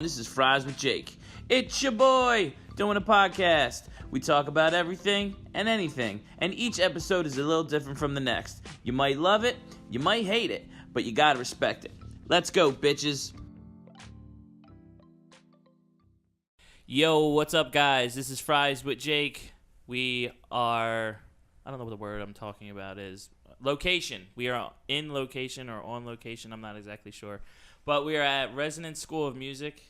This is Fries with Jake. It's your boy doing a podcast. We talk about everything and anything, and each episode is a little different from the next. You might love it, you might hate it, but you gotta respect it. Let's go, bitches. Yo, what's up, guys? This is Fries with Jake. We are, I don't know what the word I'm talking about is. Location. We are in location or on location. I'm not exactly sure. But we are at Resonance School of Music.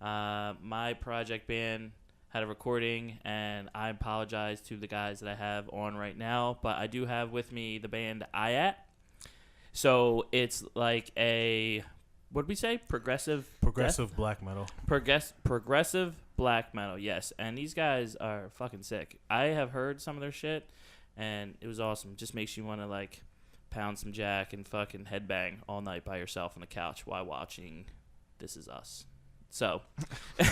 My project band had a recording, and I apologize to the guys that I have on right now. But I do have with me the band IATT. So it's like a, what did we say? Progressive black metal. Progressive black metal, yes. And these guys are fucking sick. I have heard some of their shit, and it was awesome. Just makes you want to like pound some jack and fucking headbang all night by yourself on the couch while watching This Is Us. So, you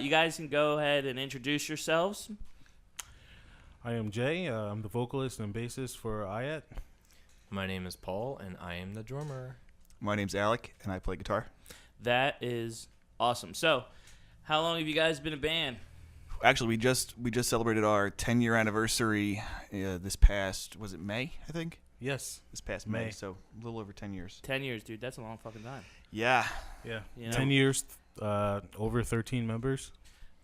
guys can go ahead and introduce yourselves. I am Jay. I'm the vocalist and bassist for IATT. My name is Paul, and I am the drummer. My name's Alec, and I play guitar. That is awesome. So, how long have you guys been a band? Actually, we just celebrated our 10-year anniversary this past, was it May, I think? Yes. This past May, so a little over 10 years. 10 years, dude. That's a long fucking time. Yeah. Yeah. You know? 10 years, over 13 members.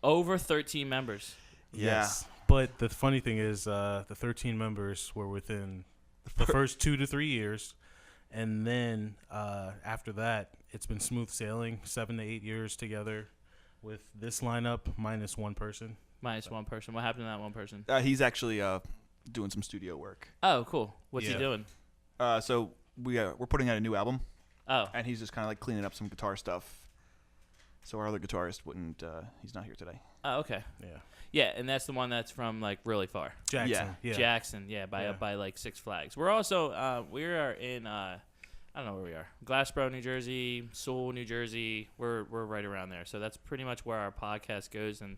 Over 13 members. Yes. Yeah. But the funny thing is, the 13 members were within the first 2 to 3 years. And then after that, it's been smooth sailing, 7 to 8 years together. With this lineup, minus one person. Minus one person. What happened to that one person? He's actually doing some studio work. Oh, cool. What's he doing? So we're putting out a new album. Oh. And he's just kind of like cleaning up some guitar stuff. So our other guitarist wouldn't, he's not here today. Oh, okay. Yeah. Yeah, and that's the one that's from like really far. Jackson. Yeah. Jackson, up by like Six Flags. We're also, we are in, I don't know where we are. Glassboro, New Jersey, Sewell, New Jersey. We're right around there. So that's pretty much where our podcast goes. And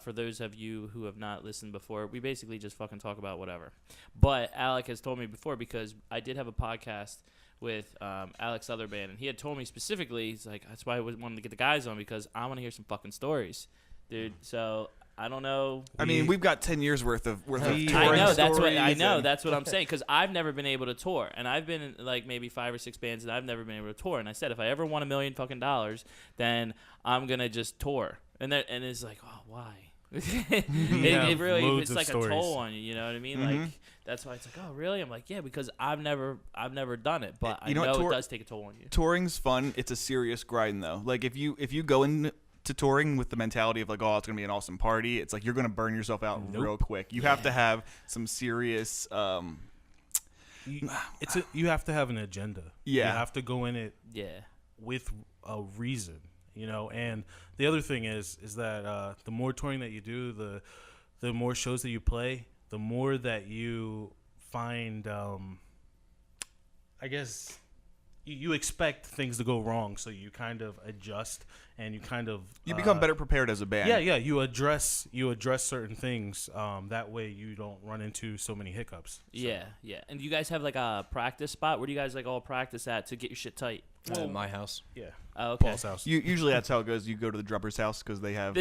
for those of you who have not listened before, we basically just fucking talk about whatever. But Alec has told me before, because I did have a podcast with Alec's other band, and he had told me specifically, he's like, that's why I wanted to get the guys on, because I want to hear some fucking stories, dude. So I don't know. I mean, we've got 10 years worth of touring That's what I'm saying, because I've never been able to tour, and I've been in like maybe 5 or 6 bands, and I've never been able to tour. And I said, if I ever won $1 million fucking dollars, then I'm gonna just tour. And it's like, oh, why? it really, it's like stories. A toll on you. You know what I mean? Mm-hmm. Like that's why it's like, oh, really? I'm like, yeah, because I've never done it, but I know it does take a toll on you. Touring's fun. It's a serious grind though. Like if you go in to touring with the mentality of like, oh, it's gonna be an awesome party, it's like you're gonna burn yourself out real quick. You have to have some serious you have to have an agenda. Yeah. You have to go in it with a reason, you know. And the other thing is that the more touring that you do, the more shows that you play, the more that you find I guess you expect things to go wrong, so you kind of adjust and you kind of become better prepared as a band. Yeah, you address certain things. That way you don't run into so many hiccups. So. Yeah. And do you guys have like a practice spot? Where do you guys like all practice at to get your shit tight? At my house. Yeah. Oh, okay. Paul's house. Usually that's how it goes. You go to the drummer's house because they have.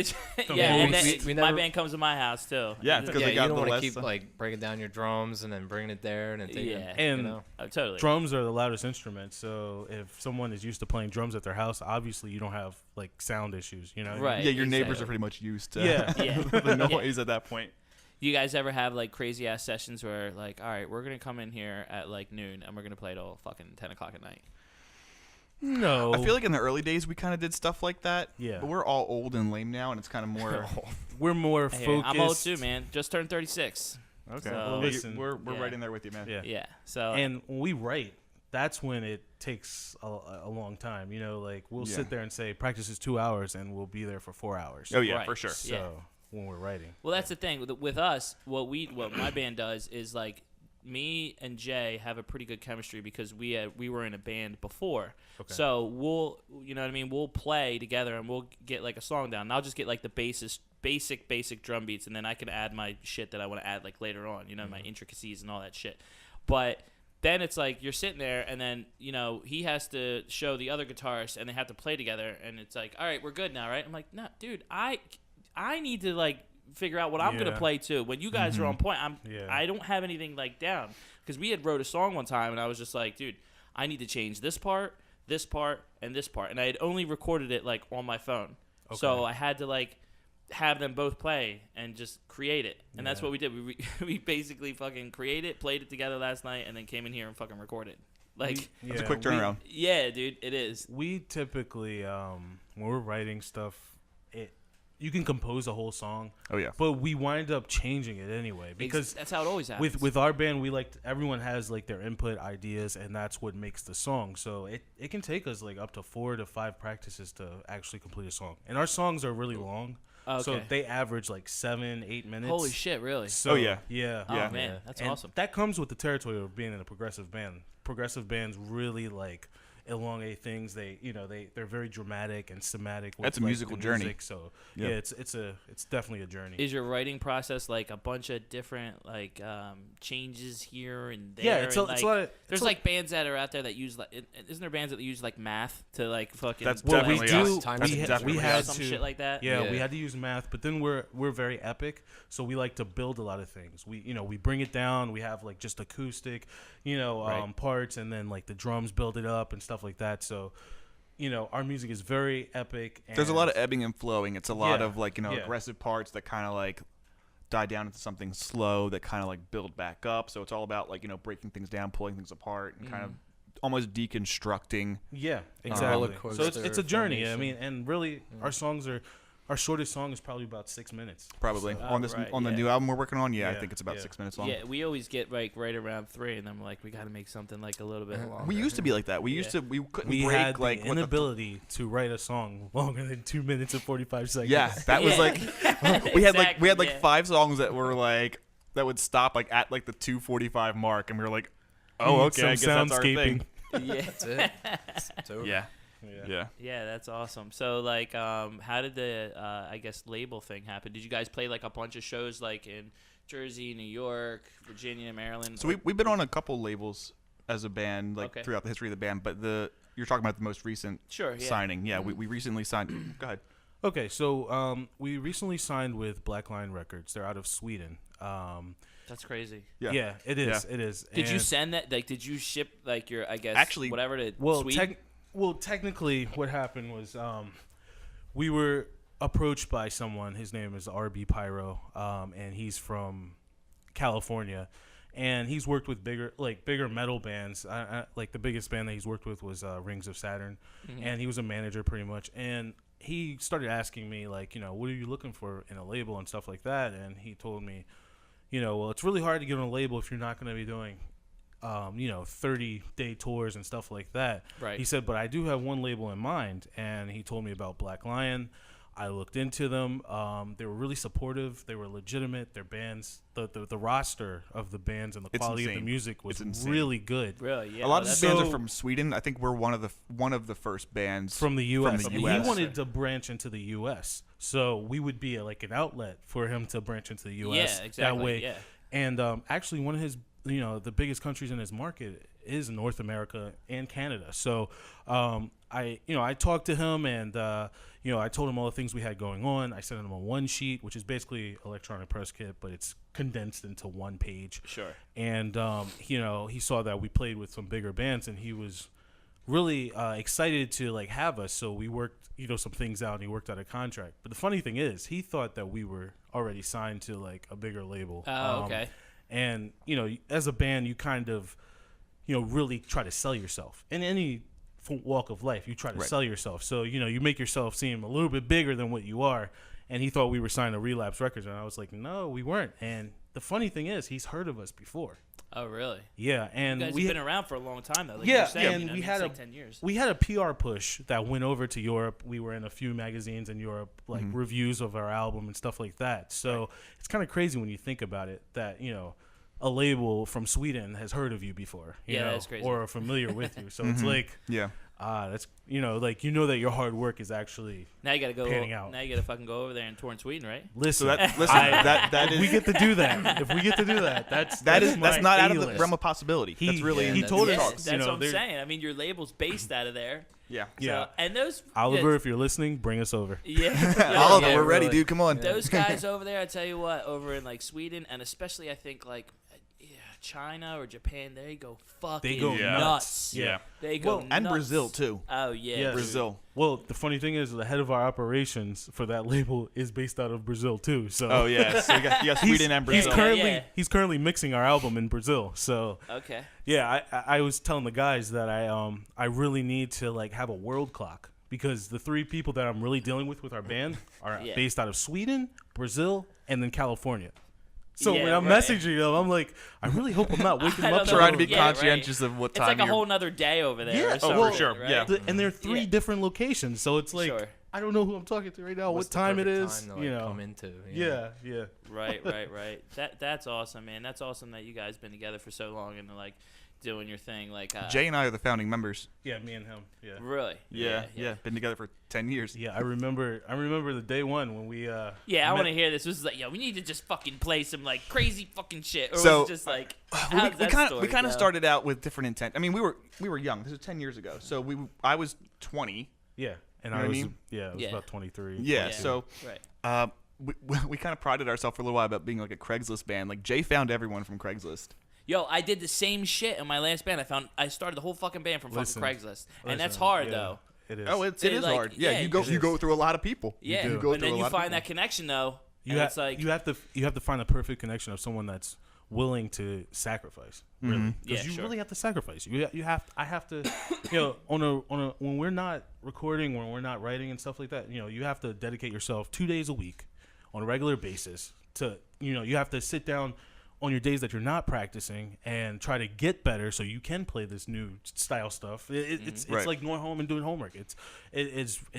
My band comes to my house too. Yeah, because they got you don't want to keep like breaking down your drums and then bringing it there and then taking it. And you know? Totally. Drums are the loudest instrument, so if someone is used to playing drums at their house, obviously you don't have like sound issues, you know? Right. Yeah, your neighbors are pretty much used to Yeah. the noise at that point. You guys ever have like crazy ass sessions where like, all right, we're gonna come in here at like noon and we're gonna play till fucking 10 o'clock at night? No. I feel like in the early days we kind of did stuff like that. Yeah. But we're all old and lame now, and it's kind of more. We're more focused. I'm old too, man. Just turned 36. Okay. So, well, listen, we're right in there with you, man. Yeah. So. And when we write, that's when it takes a long time. You know, like we'll sit there and say practice is 2 hours, and we'll be there for 4 hours. Oh yeah, right. for sure. So when we're writing. Well, that's the thing with us. What my band does is like me and Jay have a pretty good chemistry because we were in a band before. Okay. So we'll play together and we'll get like a song down. And I'll just get like the basic drum beats, and then I can add my shit that I want to add like later on, my intricacies and all that shit. But then it's like you're sitting there, and then he has to show the other guitarist, and they have to play together, and it's like, all right, we're good now, right? I'm like, no, dude, I need to like figure out what I'm gonna play too. When you guys are on point, I don't have anything like down, because we had wrote a song one time, and I was just like, dude, I need to change this part, and this part, and I had only recorded it like on my phone, so I had to like have them both play and just create it, and that's what we did. We basically fucking created it, played it together last night, and then came in here and fucking recorded. Like, it's a quick turnaround. Dude, it is. We typically, when we're writing stuff, you can compose a whole song. Oh yeah. But we wind up changing it anyway, because that's how it always happens. With our band, everyone has like their input, ideas, and that's what makes the song. So it can take us like up to 4 to 5 practices to actually complete a song. And our songs are really long. Okay. So they average like 7-8 minutes. Holy shit, really? So, yeah. Oh man, that's awesome. That comes with the territory of being in a progressive band. Progressive bands really like elongate things. They're very dramatic and thematic. That's a musical journey. So it's definitely a journey. Is your writing process like a bunch of different like changes here and there? Yeah, it's a lot of, there's like bands that are out there that use like, isn't there bands that use like math to like fucking? That's definitely we had some shit like that. Yeah, we had to use math, but then we're very epic, so we like to build a lot of things. We bring it down. We have like just acoustic, parts, and then like the drums build it up and stuff like that. So our music is very epic, and there's a lot of ebbing and flowing. It's a lot of like aggressive parts that kind of like die down into something slow that kind of like build back up. So it's all about like breaking things down, pulling things apart, and kind of almost deconstructing. Yeah, exactly. So it's a journey. Formation. I mean, and really our songs are. Our shortest song is probably about 6 minutes. Probably on the new album we're working on. I think it's about 6 minutes long. Yeah, we always get like right around 3, and I'm like, we got to make something like a little bit longer. We used to be like that. We couldn't break had like the inability to write a song longer than 2 minutes and 45 seconds. Yeah, that was like we had like 5 songs that were like that would stop like at like the 2:45 mark, and we were like, oh okay, I guess that's our thing. Yeah, that's it. It's over. Yeah, that's awesome. So like, how did the I guess label thing happen? Did you guys play like a bunch of shows like in Jersey, New York, Virginia, Maryland? So we've been on a couple labels as a band like throughout the history of the band, but you're talking about the most recent signing. Yeah, we recently signed. Go ahead. Okay, so we recently signed with Black Lion Records. They're out of Sweden. That's crazy. Yeah, it is. Yeah. It is. Did you send that? Like, did you ship like your whatever to Sweden? Well, technically, what happened was we were approached by someone. His name is RB Pyro, and he's from California, and he's worked with bigger metal bands. Like the biggest band that he's worked with was Rings of Saturn, and he was a manager pretty much. And he started asking me like, what are you looking for in a label and stuff like that. And he told me, well, it's really hard to get on a label if you're not going to be doing 30-day tours and stuff like that. Right. He said, but I do have one label in mind, and he told me about Black Lion. I looked into them. They were really supportive. They were legitimate. Their bands, the roster of the bands and the quality of the music was really good. Really, yeah. A lot of the bands are from Sweden. I think we're one of the first bands from the U.S. He wanted to branch into the U.S., so we would be like an outlet for him to branch into the U.S. Yeah, exactly. That way. Yeah. And actually, one of his the biggest countries in his market is North America and Canada. So I talked to him, and I told him all the things we had going on. I sent him a one sheet, which is basically electronic press kit, but it's condensed into one page. Sure. And he saw that we played with some bigger bands, and he was really excited to like have us. So we worked some things out, and he worked out a contract. But the funny thing is, he thought that we were already signed to like a bigger label. Oh, okay. And, as a band, you kind of, really try to sell yourself. In any walk of life, you try to sell yourself. So, you make yourself seem a little bit bigger than what you are. And he thought we were signed to Relapse Records. And I was like, no, we weren't. And the funny thing is, he's heard of us before. Oh, really? Yeah. And you guys have been around for a long time, though. Like yeah, you're saying, and we had like 10 years. We had a PR push that went over to Europe. We were in a few magazines in Europe, like reviews of our album and stuff like that. So it's kind of crazy when you think about it that, a label from Sweden has heard of you before, that's crazy. or are familiar with you. So it's like, That's that your hard work is actually now you gotta go. panning out. Now you gotta fucking go over there and tour in Sweden, right? Listen, that is. We get to do that. If we get to do that, that's not out of the A-list. realm of possibility. That's really he told us. That's what I'm saying. I mean, your label's based out of there. Yeah. So, and those Oliver, if you're listening, bring us over. Yeah. Oliver, yeah, we're ready, really. dude. Come on. Those guys over there, I tell you what, over in like Sweden and especially I think like China or Japan, they go fucking nuts. Yeah. They go nuts. And Brazil too. Oh yeah. Yes. Brazil. Well, the funny thing is, the head of our operations for that label is based out of Brazil too. So so you got Sweden and Brazil. He's currently mixing our album in Brazil. So okay. Yeah, I was telling the guys that I really need to like have a world clock because the 3 people that I'm really dealing with our band are based out of Sweden, Brazil, and then California. So when I'm messaging them, I'm like, I really hope I'm not waking them up. Trying to be conscientious of what time. It's like a whole nother day over there. Yeah, for sure. Right? Yeah, and there are 3 different locations, so it's like I don't know who I'm talking to right now, what time it is. Time to, come into. Yeah. Right. That's awesome, man. That's awesome that you guys been together for so long and like doing your thing. Like Jay and I are the founding members. Yeah, me and him. Yeah. Really? Yeah. Been together for 10 years. Yeah, I remember the day one when we I want to hear this. It was like, we need to just fucking play some like crazy fucking shit. Or so, was it just like we kind of started out with different intent. I mean, we were young. This was 10 years ago. So I was 20. Yeah. And I was about 23. Yeah. So we kind of prided ourselves for a little while about being like a Craigslist band. Like Jay found everyone from Craigslist. Yo, I did the same shit in my last band. I started the whole fucking band from fucking Craigslist, and that's hard though. It is. Oh, it is hard. Yeah, you go through a lot of people. Yeah, you go and through then a you lot find of that connection though. You have to find the perfect connection of someone that's willing to sacrifice. Really, because you really have to sacrifice. I have to, when we're not recording, when we're not writing and stuff like that, you have to dedicate yourself 2 days a week on a regular basis to, you have to sit down on your days that you're not practicing and try to get better so you can play this new style stuff. It's like going home and doing homework. It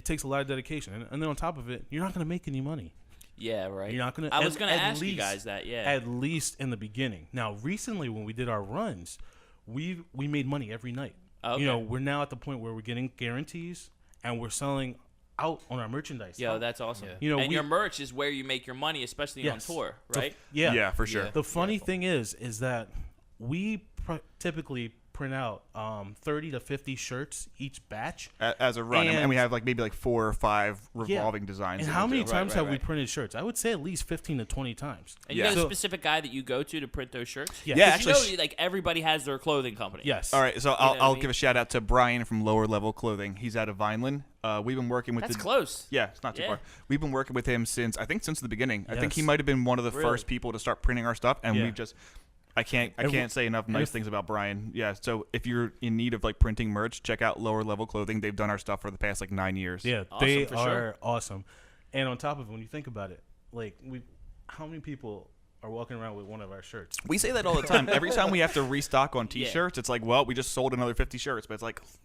takes a lot of dedication, and then on top of it, you're not going to make any money. Yeah, right. You're not gonna. I was gonna ask you guys that. Yeah. At least in the beginning. Now, recently, when we did our runs, we made money every night. Okay. We're now at the point where we're getting guarantees and we're selling out on our merchandise. Yo, that's awesome. Yeah. And your merch is where you make your money, especially on tour, right? Yeah, for sure. The funny thing is that we typically print out 30 to 50 shirts each batch as a run, and we have maybe 4 or 5 revolving designs. And how many times have we printed shirts? I would say at least 15 to 20 times. And you got a specific guy that you go to print those shirts? Yeah, actually, everybody has their clothing company. Yes. All right, so I'll give a shout out to Brian from Lower Level Clothing. He's out of Vineland. We've been working with. That's close. Yeah, it's not too far. We've been working with him since the beginning. I think he might have been one of the first people to start printing our stuff, and we've just. I can't say enough nice things about Brian. Yeah, so if you're in need of printing merch, check out Lower Level Clothing. They've done our stuff for the past 9 years. Yeah, awesome, they are awesome. And on top of it, when you think about it, how many people are walking around with one of our shirts? We say that all the time. Every time we have to restock on T-shirts, it's we just sold another 50 shirts, but it's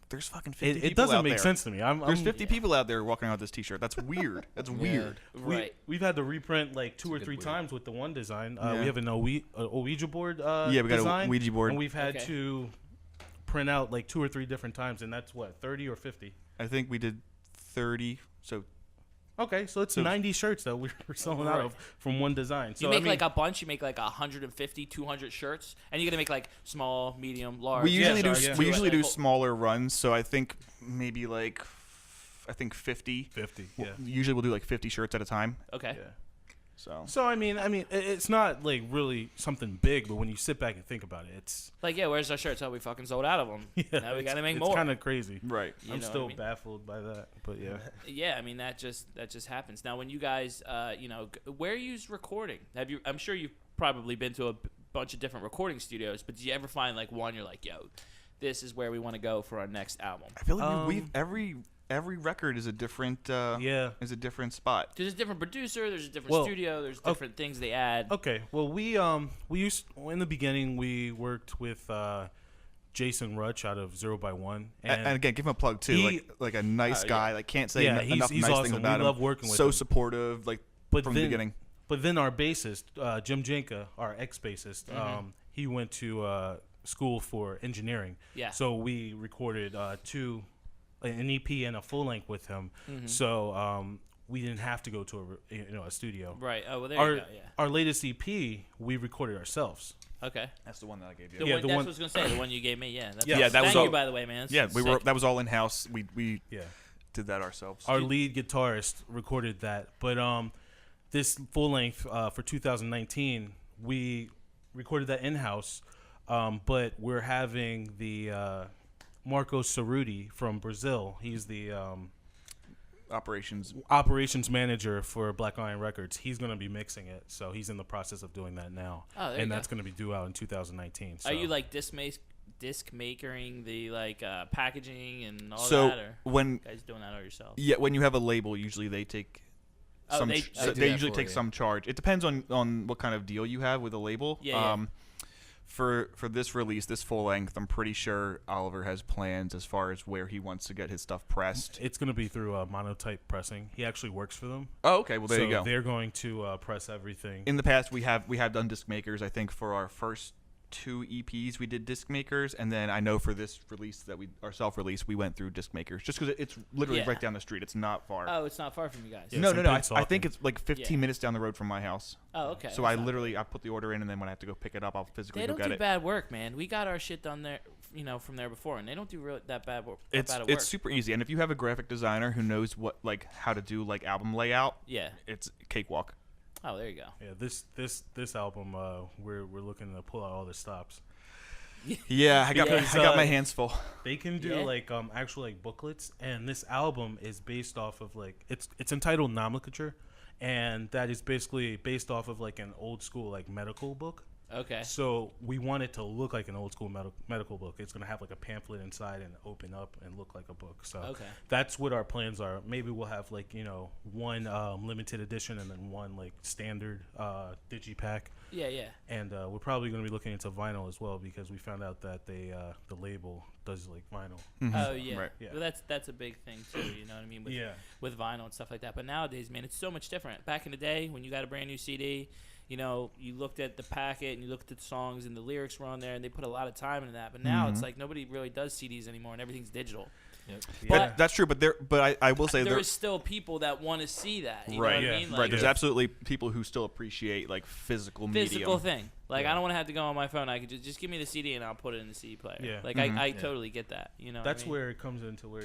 there's fucking 50 people out there. It doesn't make sense to me. There's 50 people out there walking around with this T-shirt. That's weird. That's weird. Right. We've had to reprint 2 or 3 times with the one design. We have an Ouija board we got design, a Ouija board. And we've had to print out 2 or 3 different times, and that's 30 or 50? I think we did 30, so... Okay, so it's 90 shirts that we're selling out of from one design. So you make a bunch. You make 150, 200 shirts, and you're gonna make small, medium, large. We usually do smaller runs. So I think maybe 50. 50. Yeah. Usually we'll do 50 shirts at a time. Okay. Yeah. So I mean, it's not really something big, but when you sit back and think about it, it's where's our shirts? Oh, we fucking sold out of them. Yeah, now we gotta make more. It's kind of crazy, right? I'm still baffled by that, but yeah. Yeah, I mean that just happens. Now, when you guys, where are you recording? I'm sure you've probably been to a bunch of different recording studios, but do you ever find one you're yo, this is where we want to go for our next album? I feel like every record is a different spot. There's a different producer, there's a different studio, there's different things they add. Okay. Well, we used in the beginning we worked with Jason Rutch out of 0 by 1, and again, give him a plug too. Like a nice guy. Can't say enough he's nice awesome. things about him. We love working with him. So supportive, from the beginning. But then our bassist, Jim Jenka, our ex-bassist, he went to school for engineering. Yeah. So we recorded 2 an EP and a full length with him. So we didn't have to go to a studio. Right. Oh, well, there you go. Yeah. Our latest EP, we recorded ourselves. Okay. That's the one that I gave you. That's what I was gonna say. The one you gave me. Yeah. That thank was you, all, by the way, man. That was all in house. We did that ourselves. Our lead guitarist recorded that, but this full length for 2019, we recorded that in house. But we're having the Marco Cerruti from Brazil. He's the operations manager for Black Lion Records. He's going to be mixing it, so he's in the process of doing that now. Oh, and that's going to be due out in 2019. So. Are you like disc makering the packaging and all that? Or when you guys doing that all yourself? Yeah, when you have a label, usually they take they usually take some charge. It depends on what kind of deal you have with a label. Yeah. For this release, this full length, I'm pretty sure Oliver has plans as far as where he wants to get his stuff pressed. It's going to be through Monotype Pressing. He actually works for them. Oh, okay. Well, there you go. They're going to press everything. In the past, we have done disc makers. I think for our first 2 EPs we did disc makers, and then I know for this release our self-release, we went through disc makers just because it's literally right down the street. It's not far. Oh, it's not far from you guys. Yeah, no. I think it's like 15 minutes down the road from my house. Oh, okay. So I put the order in, and then when I have to go pick it up, I'll physically go get it. They don't do bad work, man. We got our shit done there, from there before, and they don't do that bad work. It's super easy, and if you have a graphic designer who knows how to do album layout, it's cakewalk. Oh, there you go. Yeah, this album, we're looking to pull out all the stops. Yeah, I got my hands full. They can do actual booklets, and this album is based off of it's entitled Nomenclature, and that is basically based off of an old school medical book. Okay. So we want it to look like an old school medical book. It's going to have a pamphlet inside and open up and look like a book. So that's what our plans are. Maybe we'll have one limited edition and then one standard digipack. Yeah. And we're probably going to be looking into vinyl as well because we found out that the label does vinyl. Mm-hmm. Oh yeah. Right. Yeah. Well, that's a big thing too. You know what I mean? With vinyl and stuff like that. But nowadays, man, it's so much different. Back in the day, when you got a brand new CD. You looked at the packet and you looked at the songs and the lyrics were on there and they put a lot of time into that. But now it's nobody really does CDs anymore and everything's digital. Yep. But that's true. But I will say there is still people that want to see that. You know what I mean? Right. There's absolutely people who still appreciate physical medium. Thing. I don't want to have to go on my phone. I could just give me the CD and I'll put it in the CD player. Yeah. I totally get that. That's where it comes into where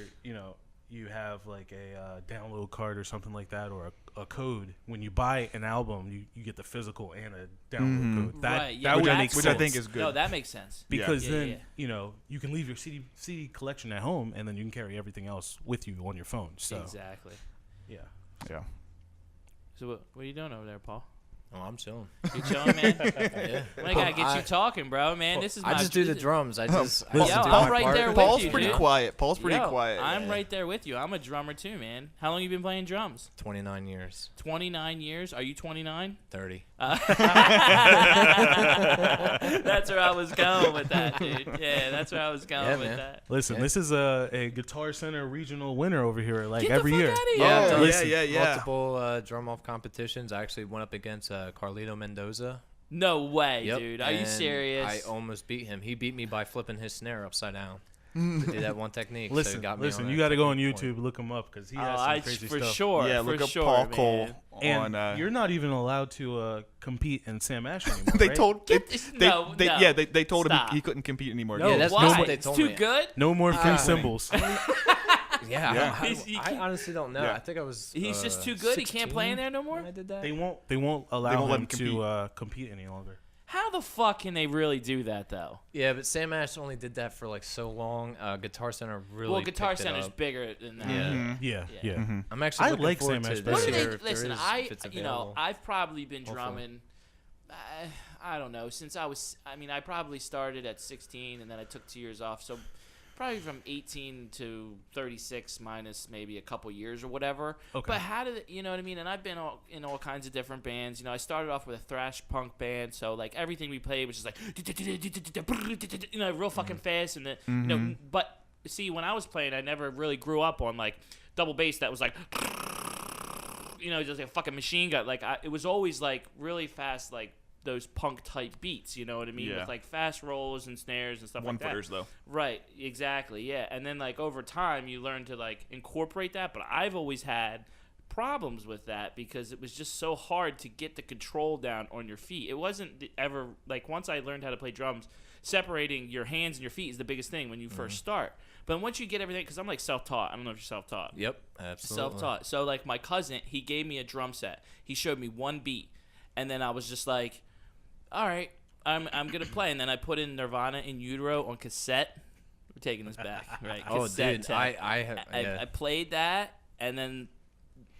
you have a download card or something like that, or a code. When you buy an album, you get the physical and a download code. That would make sense. Which I think is good. No, that makes sense. Because then you can leave your CD collection at home, and then you can carry everything else with you on your phone. So exactly. Yeah. So what are you doing over there, Paul? Oh, I'm chilling. You chilling, man? Yeah. I gotta get you talking, bro, man. I just do the drums. I'm right there with Paul's you, pretty dude. quiet. Paul's pretty quiet. I'm right there with you. I'm a drummer too, man. How long you been playing drums? 29 years. 29 years? Are you 29? 30. That's where I was going with that, dude. Yeah, that's where I was going with that. Listen, this is a Guitar Center regional winner over here, Get every the year. Fuck out of here. Yeah. Multiple drum-off competitions. I actually went up against Carlito Mendoza. No way, dude. Are you serious? I almost beat him. He beat me by flipping his snare upside down. To do that one technique. Listen, you got to go on YouTube, look him up because he has some crazy for stuff. Sure, yeah, look up Paul Cole. And you're not even allowed to compete in Sam Ash anymore. They right? told they told him Stop. he couldn't compete anymore. No, that's what they told me. It's too good. No more free cymbals. I honestly don't know. I think I was. He's just too good. 16 he can't play in there no more. I did that. They won't allow him to compete any longer. How the fuck can they really do that though? Yeah, but Sam Ash only did that for so long. Guitar Center really. Well, Guitar Center's bigger than that. Yeah. Mm-hmm. I'm actually. I like Sam Ash. What do they listen? I've probably been drumming. I don't know since I was. I probably started at 16 and then I took 2 years off. So. Probably from 18 to 36 minus maybe a couple years or whatever. Okay. But how did you know what I mean? And I've been in all kinds of different bands. I started off with a thrash punk band, so everything we played was just real fucking fast. And but see, when I was playing, I never really grew up on double bass that was just a fucking machine gun. It was always really fast those punk type beats, you know what I mean? Yeah. With like fast rolls and snares and stuff like that. One-footers though. Right, exactly, yeah. And then like over time you learn to like incorporate that, but I've always had problems with that because it was just so hard to get the control down on your feet. It wasn't ever like once I learned how to play drums, separating your hands and your feet is the biggest thing when you first start. But once you get everything, because I'm like self-taught. I don't know if you're self-taught. Yep, absolutely. Self-taught. So like my cousin, he gave me a drum set. He showed me one beat, and then I was just like, all right, I'm gonna play. And then I put in Nirvana in Utero on cassette. We're taking this back, right? Oh, Cassette dude, tape. I have. Yeah. I played that, and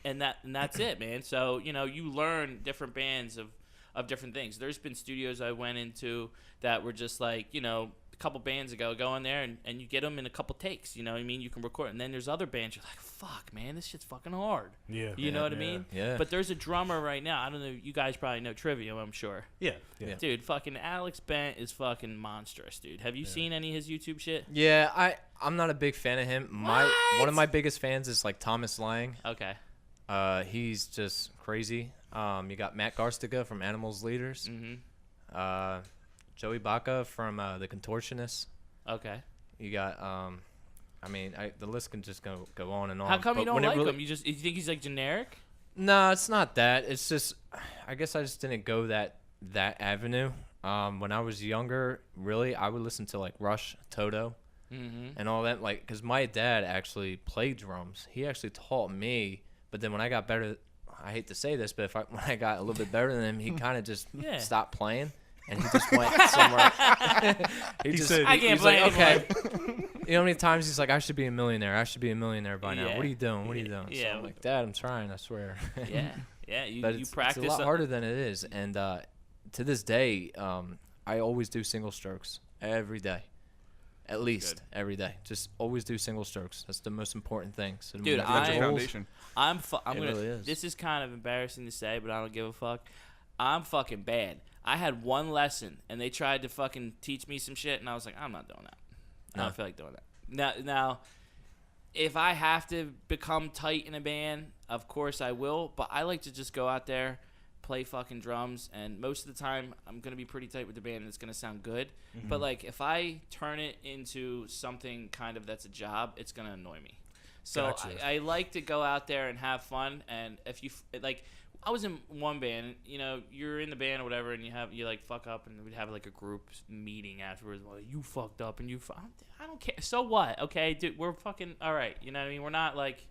that's it, man. So you learn different bands of different things. There's been studios I went into that were just like a couple bands ago, go in there and you get them in a couple takes. You know what I mean? You can record. And then there's other bands you're like, fuck, man, this shit's fucking hard. Yeah. You know what I mean? Yeah. But there's a drummer right now. I don't know. You guys probably know Trivium, I'm sure. Yeah. Dude, fucking Alex Bent is fucking monstrous, dude. Have you seen any of his YouTube shit? Yeah, I'm not a big fan of him. One of my biggest fans is like Thomas Lang. Okay. He's just crazy. You got Matt Garstiga from Animals Leaders. Mm-hmm. Joey Baca from The Contortionists. Okay. You got, the list can just go on and on. How come But you don't when it like really- him? You think he's like generic? No, it's not that. It's just, I guess I just didn't go that avenue. When I was younger, really, I would listen to like Rush, Toto, and all that. Like, because my dad actually played drums. He actually taught me. But then when I got better, I hate to say this, but when I got a little bit better than him, he kind of just stopped playing. And he just went somewhere. he said, I can't play like, okay. anymore. You know how many times he's like, I should be a millionaire. I should be a millionaire by now. Yeah. What are you doing? What are you doing? Yeah. So I'm like, Dad, I'm trying. I swear. Yeah. You But you practice it's a lot harder than it is. And to this day, I always do single strokes every day. At least every day. Just always do single strokes. That's the most important thing. So Dude, That's your foundation. I'm It gonna. really is. This is kind of embarrassing to say, but I don't give a fuck. I'm fucking bad. I had one lesson, and they tried to fucking teach me some shit, and I was like, I'm not doing that. I don't feel like doing that. Now, if I have to become tight in a band, of course I will. But I like to just go out there, play fucking drums, and most of the time I'm gonna be pretty tight with the band, and it's gonna sound good. But like, if I turn it into something kind of that's a job, it's gonna annoy me. So Gotcha. I like to go out there and have fun. And if you like, I was in one band. You're in the band or whatever, and you like fuck up, and we'd have like a group meeting afterwards. Well, you fucked up, and I don't care. So what? Okay, dude, we're fucking all right. You know what I mean? We're not like.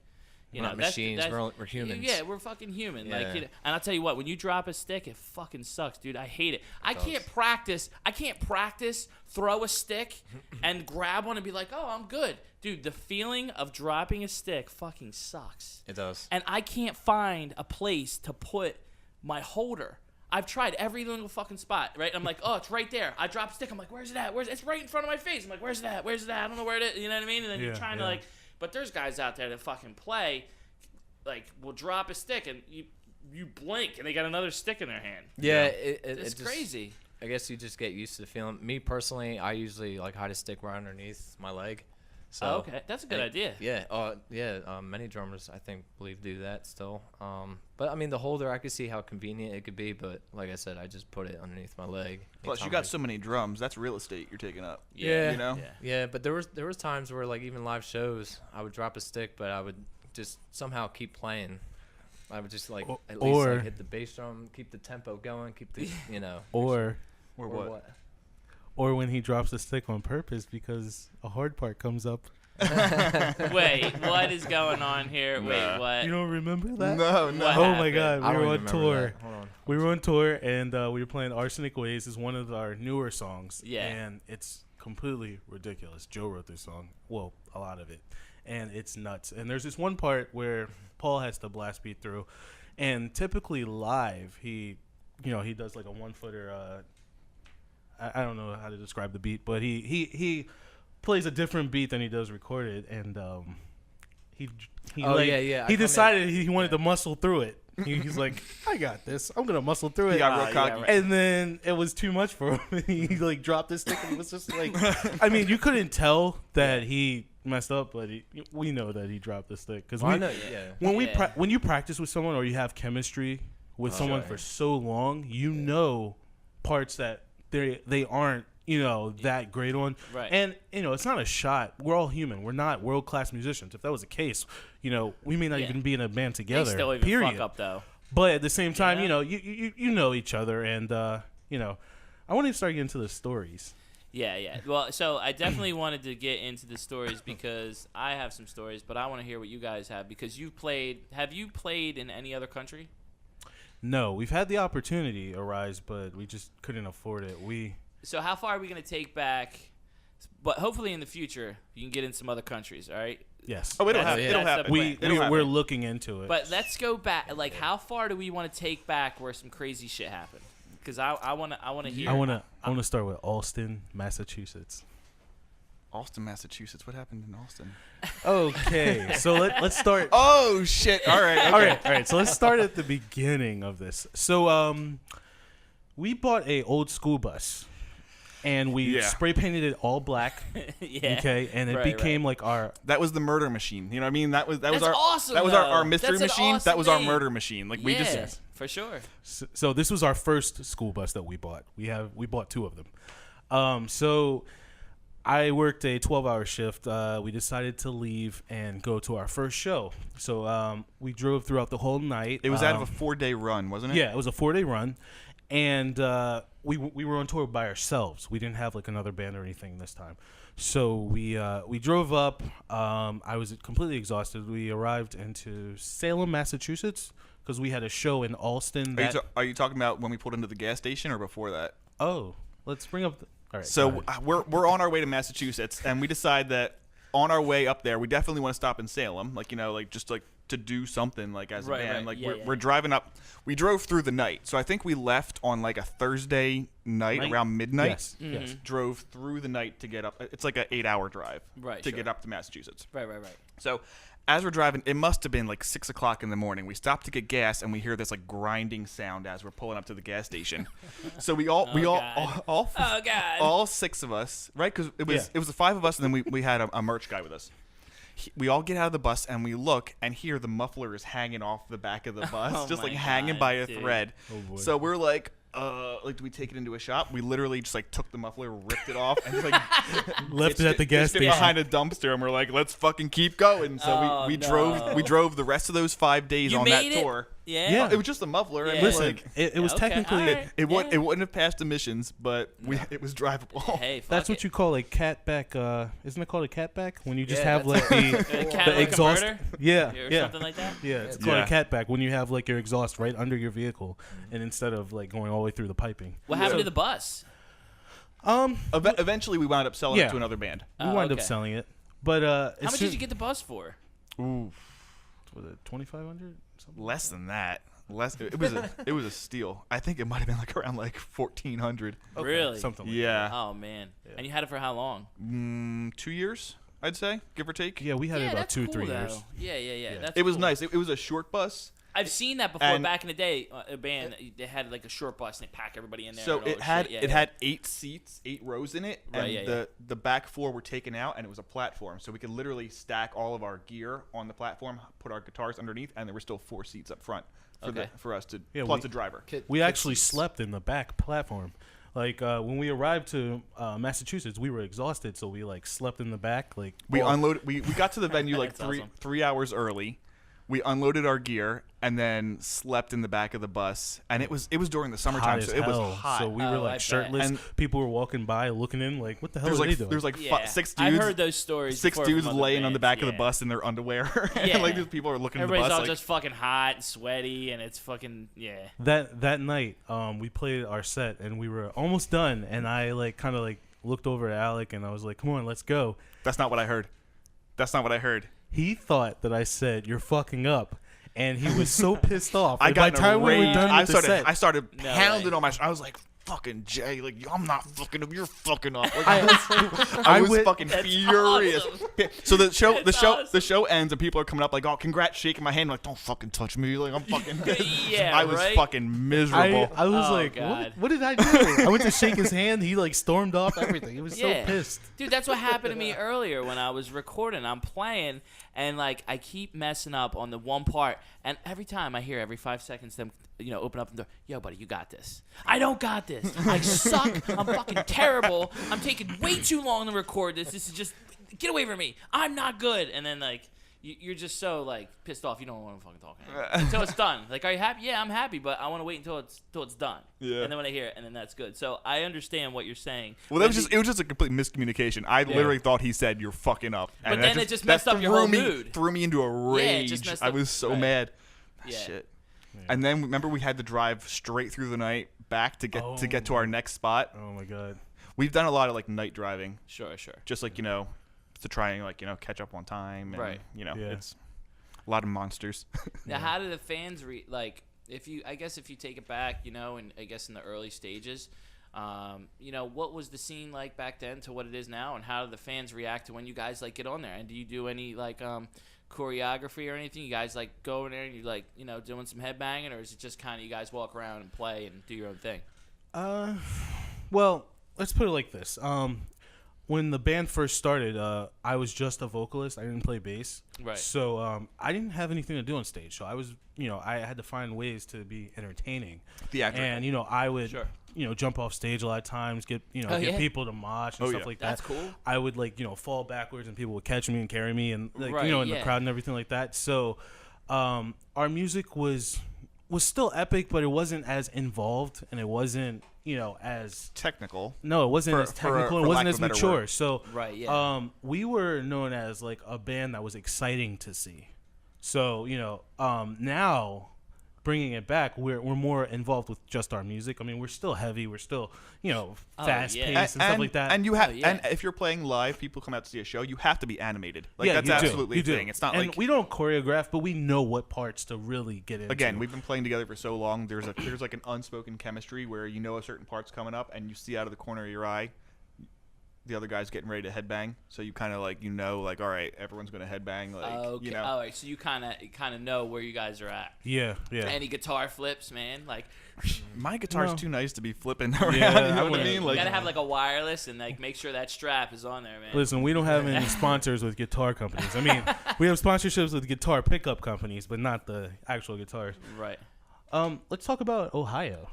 We're not machines. We're humans. Yeah, we're fucking human. Yeah. Like, and I'll tell you what, when you drop a stick, it fucking sucks, dude. I hate it. I can't practice, throw a stick, and grab one and be like, oh, I'm good. Dude, the feeling of dropping a stick fucking sucks. It does. And I can't find a place to put my holder. I've tried every little fucking spot, right? I'm like, oh, it's right there. I drop a stick. I'm like, where's it at? It's right in front of my face. I'm like, where's it at? I don't know where it is. You know what I mean? And then you're trying to like... But there's guys out there that fucking play, like, will drop a stick and you blink and they got another stick in their hand. Yeah, It's crazy. I guess you just get used to the feeling. Me personally, I usually like hide a stick right underneath my leg. So okay, that's a good idea. Yeah. Many drummers I think believe do that still. But I mean the holder, I could see how convenient it could be. But like I said, I just put it underneath my leg. Plus, you got so many drums. That's real estate you're taking up. Yeah. You know. Yeah, but there was times where like even live shows, I would drop a stick, but I would just somehow keep playing. I would just like at least like, hit the bass drum, keep the tempo going, keep the Or what? Or when he drops the stick on purpose because a hard part comes up. Wait, what is going on here? Wait, what? You don't remember that? No. What Oh my God, I we don't were on even remember tour. that. Hold on. We were on tour and we were playing Arsenic Ways. Is one of our newer songs. Yeah. And it's completely ridiculous. Joe wrote this song. Well, a lot of it. And it's nuts. And there's this one part where Paul has to blast beat through. And typically live, he does like a 1-footer. I don't know how to describe the beat, but he plays a different beat than he does recorded. And he decided he wanted to muscle through it. He's like, I got this. I'm gonna muscle through it. He got real cocky. right. And then it was too much for him. He like dropped his stick and he was just like, I mean, you couldn't tell that he messed up, but we know that he dropped the stick because when you practice with someone or you have chemistry with someone for so long, you know parts that they aren't that great on. Right. And it's not a shot. We're all human. We're not world class musicians. If that was the case, we may not even be in a band together. They still even period. fuck up though. But at the same time, you know each other, and I want to start getting into the stories. Yeah. Well, so I definitely wanted to get into the stories because I have some stories, but I want to hear what you guys have because have you played in any other country? No, we've had the opportunity arise, but we just couldn't afford it. So how far are we going to take back? But hopefully in the future, you can get in some other countries, all right? Yes. Oh, it'll happen. We're looking into it. But let's go back. Like, how far do we want to take back where some crazy shit happened? Because I want to hear. I want to start with Austin, Massachusetts. Austin, Massachusetts. What happened in Austin? Okay, so let's start. Oh shit! All right, okay. all right. So let's start at the beginning of this. So we bought a old school bus, and we spray painted it all black. Yeah. Okay, and it became like our. That was the murder machine. You know what I mean? That was That's our awesome, that was our mystery That's an machine. awesome That was our name. murder machine. Like we just. For sure. So this was our first school bus that we bought. We bought 2 of them. So I worked a 12-hour shift. We decided to leave and go to our first show. So we drove throughout the whole night. It was out of a 4-day run, wasn't it? Yeah, it was a 4-day run, and we were on tour by ourselves. We didn't have like another band or anything this time. So we drove up. I was completely exhausted. We arrived into Salem, Massachusetts, because we had a show in Alston. Are you talking about when we pulled into the gas station or before that? Oh, let's bring up. All right. So we're on our way to Massachusetts, and we decide that on our way up there, we definitely want to stop in Salem, just to do something like as a band. We're driving up. We drove through the night, so I think we left on like a Thursday night around midnight. Yes. Mm-hmm. Yes. Drove through the night to get up. It's like an 8-hour drive to get up to Massachusetts. Right. So as we're driving, it must have been like 6 o'clock in the morning. We stopped to get gas, and we hear this like grinding sound as we're pulling up to the gas station. So all 6 of us, right? Because it was the 5 of us, and then we had a merch guy with us. We all get out of the bus and we look and here the muffler is hanging off the back of the bus, just like hanging by a thread. Oh boy. So we're like, do we take it into a shop? We literally just like took the muffler, ripped it off, and just like left it at the gas station behind a dumpster, and we're like, let's fucking keep going. So we drove the rest of those 5 days on that tour. Yeah. It was just a muffler. And Listen, it was technically right. it wouldn't have passed emissions, but it was drivable. Hey, fuck that's what it. you call a catback. Isn't it called a catback when you just Yeah, have like the catalytic exhaust? converter? Yeah, Or yeah, something like that? yeah. It's called a catback when you have like your exhaust right under your vehicle, and instead of like going all the way through the piping. What happened to the bus? Eventually, we wound up selling it to another band. We wound up selling it, but how much did you get the bus for? Ooh, was it $2,500? less than that. It was a steal. I think it might have been like around like $1,400. Okay. Really? Something like yeah. Oh man. Yeah. And you had it for how long? 2 years, I'd say, give or take. Yeah, we had it about 2-3 cool, years. Yeah. That's it was cool. nice. It was a short bus. I've seen that before. Back in the day, a band they had like a short bus and they pack everybody in there. So and it had 8 seats, 8 rows in it, and the back 4 were taken out, and it was a platform. So we could literally stack all of our gear on the platform, put our guitars underneath, and there were still 4 seats up front for us to plus a driver. We actually slept in the back platform. Like when we arrived to Massachusetts, we were exhausted, so we like slept in the back. Like we unloaded. We got to the venue like awesome. 3 hours early. We unloaded our gear and then slept in the back of the bus. And it was during the summertime, so it was hot. So we were like shirtless. And people were walking by, looking in, like, what the hell are they doing? There's like 6 dudes. I heard those stories. 6 dudes laying on the back of the yeah. bus in their underwear. And like these people are looking at the bus. Everybody's all like, just fucking hot and sweaty, and it's fucking That night, we played our set and we were almost done. And I like kind of like looked over at Alec and I was like, "Come on, let's go." That's not what I heard. He thought that I said, "You're fucking up." And he was so pissed off. I got by the time we were done with the set, I started pounding on my. I was like, "Fucking Jay, like I'm not fucking up. You're fucking up." Like, I was fucking furious. Awesome. So the show ends and people are coming up like, "Oh, congrats!" Shaking my hand like, "Don't fucking touch me!" Like I'm fucking. I was fucking miserable. I was like, God. what did I do? I went to shake his hand. He like stormed off everything. He was so pissed. Dude, that's what happened to me earlier when I was recording. I'm playing, and like I keep messing up on the one part, and every time I hear every 5 seconds them open up the door. Yo, buddy, you got this. I don't got this. I suck. I'm fucking terrible. I'm taking way too long to record this. This is just, get away from me. I'm not good. And then, like, you're just so, like, pissed off. You don't want to fucking talk anymore. Until it's done. Like, are you happy? Yeah, I'm happy, but I want to wait until it's done. Yeah. And then when I hear it, and then that's good. So I understand what you're saying. Well, it was just a complete miscommunication. I literally thought he said you're fucking up. But then it just messed up your whole mood. Threw me into a rage. Yeah, it just messed up. I was so mad. Yeah. Shit. Yeah. And then remember we had to drive straight through the night back to get to our next spot. Oh my god. We've done a lot of like night driving. Sure. Just like, to try and like, catch up on time and it's a lot of monsters. Now, how do the fans if you take it back, and I guess in the early stages, what was the scene like back then to what it is now, and how do the fans react to when you guys like get on there? And do you do any like choreography or anything? You guys like go in there and you like doing some headbanging, or is it just kind of you guys walk around and play and do your own thing? Well, let's put it like this. When the band first started, I was just a vocalist. I didn't play bass. Right. So I didn't have anything to do on stage. So I was, I had to find ways to be entertaining. Theatrical. And I would, jump off stage a lot of times, get people to mosh and stuff like that. That's cool. I would fall backwards and people would catch me and carry me and in the crowd and everything like that. So our music was still epic, but it wasn't as involved and it wasn't as technical. No, it wasn't as technical. It wasn't as mature. Word. So right, we were known as like a band that was exciting to see. So now bringing it back, we're more involved with just our music. I mean, we're still heavy. We're still fast paced and stuff like that. And you have and if you're playing live, people come out to see a show. You have to be animated. Like that's absolutely a thing. It's not like we don't choreograph, but we know what parts to really get into. Again, we've been playing together for so long. There's like an unspoken chemistry where a certain part's coming up, and you see out of the corner of your eye the other guy's getting ready to headbang, so you kind of all right, everyone's gonna headbang, okay. All right, so you kind of know where you guys are at. Yeah. Any guitar flips, man? Like, my guitar's too nice to be flipping around. Yeah, you know what I mean? You gotta have like a wireless and like make sure that strap is on there, man. Listen, we don't have any sponsors with guitar companies. I mean, we have sponsorships with guitar pickup companies, but not the actual guitars. Right. Let's talk about Ohio.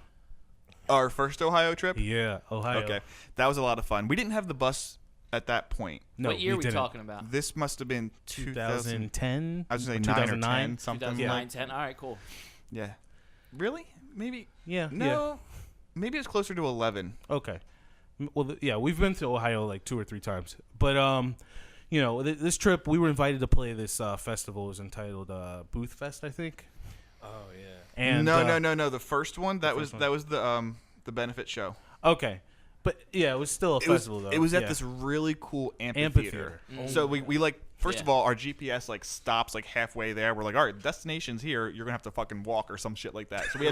Our first Ohio trip? Yeah, Ohio. Okay. That was a lot of fun. We didn't have the bus at that point. No, what year are we talking about? This must have been 2010. I was going to say 9 or 10, something. 2009, 10. All right, cool. Yeah. Really? Maybe. Yeah. No. Yeah. Maybe it's closer to 11. Okay. Well, we've been to Ohio like 2 or 3 times. But, this trip, we were invited to play this festival. It was entitled Booth Fest, I think. Oh, yeah. And no. The first one, that was the benefit show. Okay. But yeah, it was still a festival though. It was at this really cool amphitheater. Mm-hmm. So we first of all, our GPS stops halfway there. We're like, all right, the destination's here. You're gonna have to fucking walk or some shit like that. So we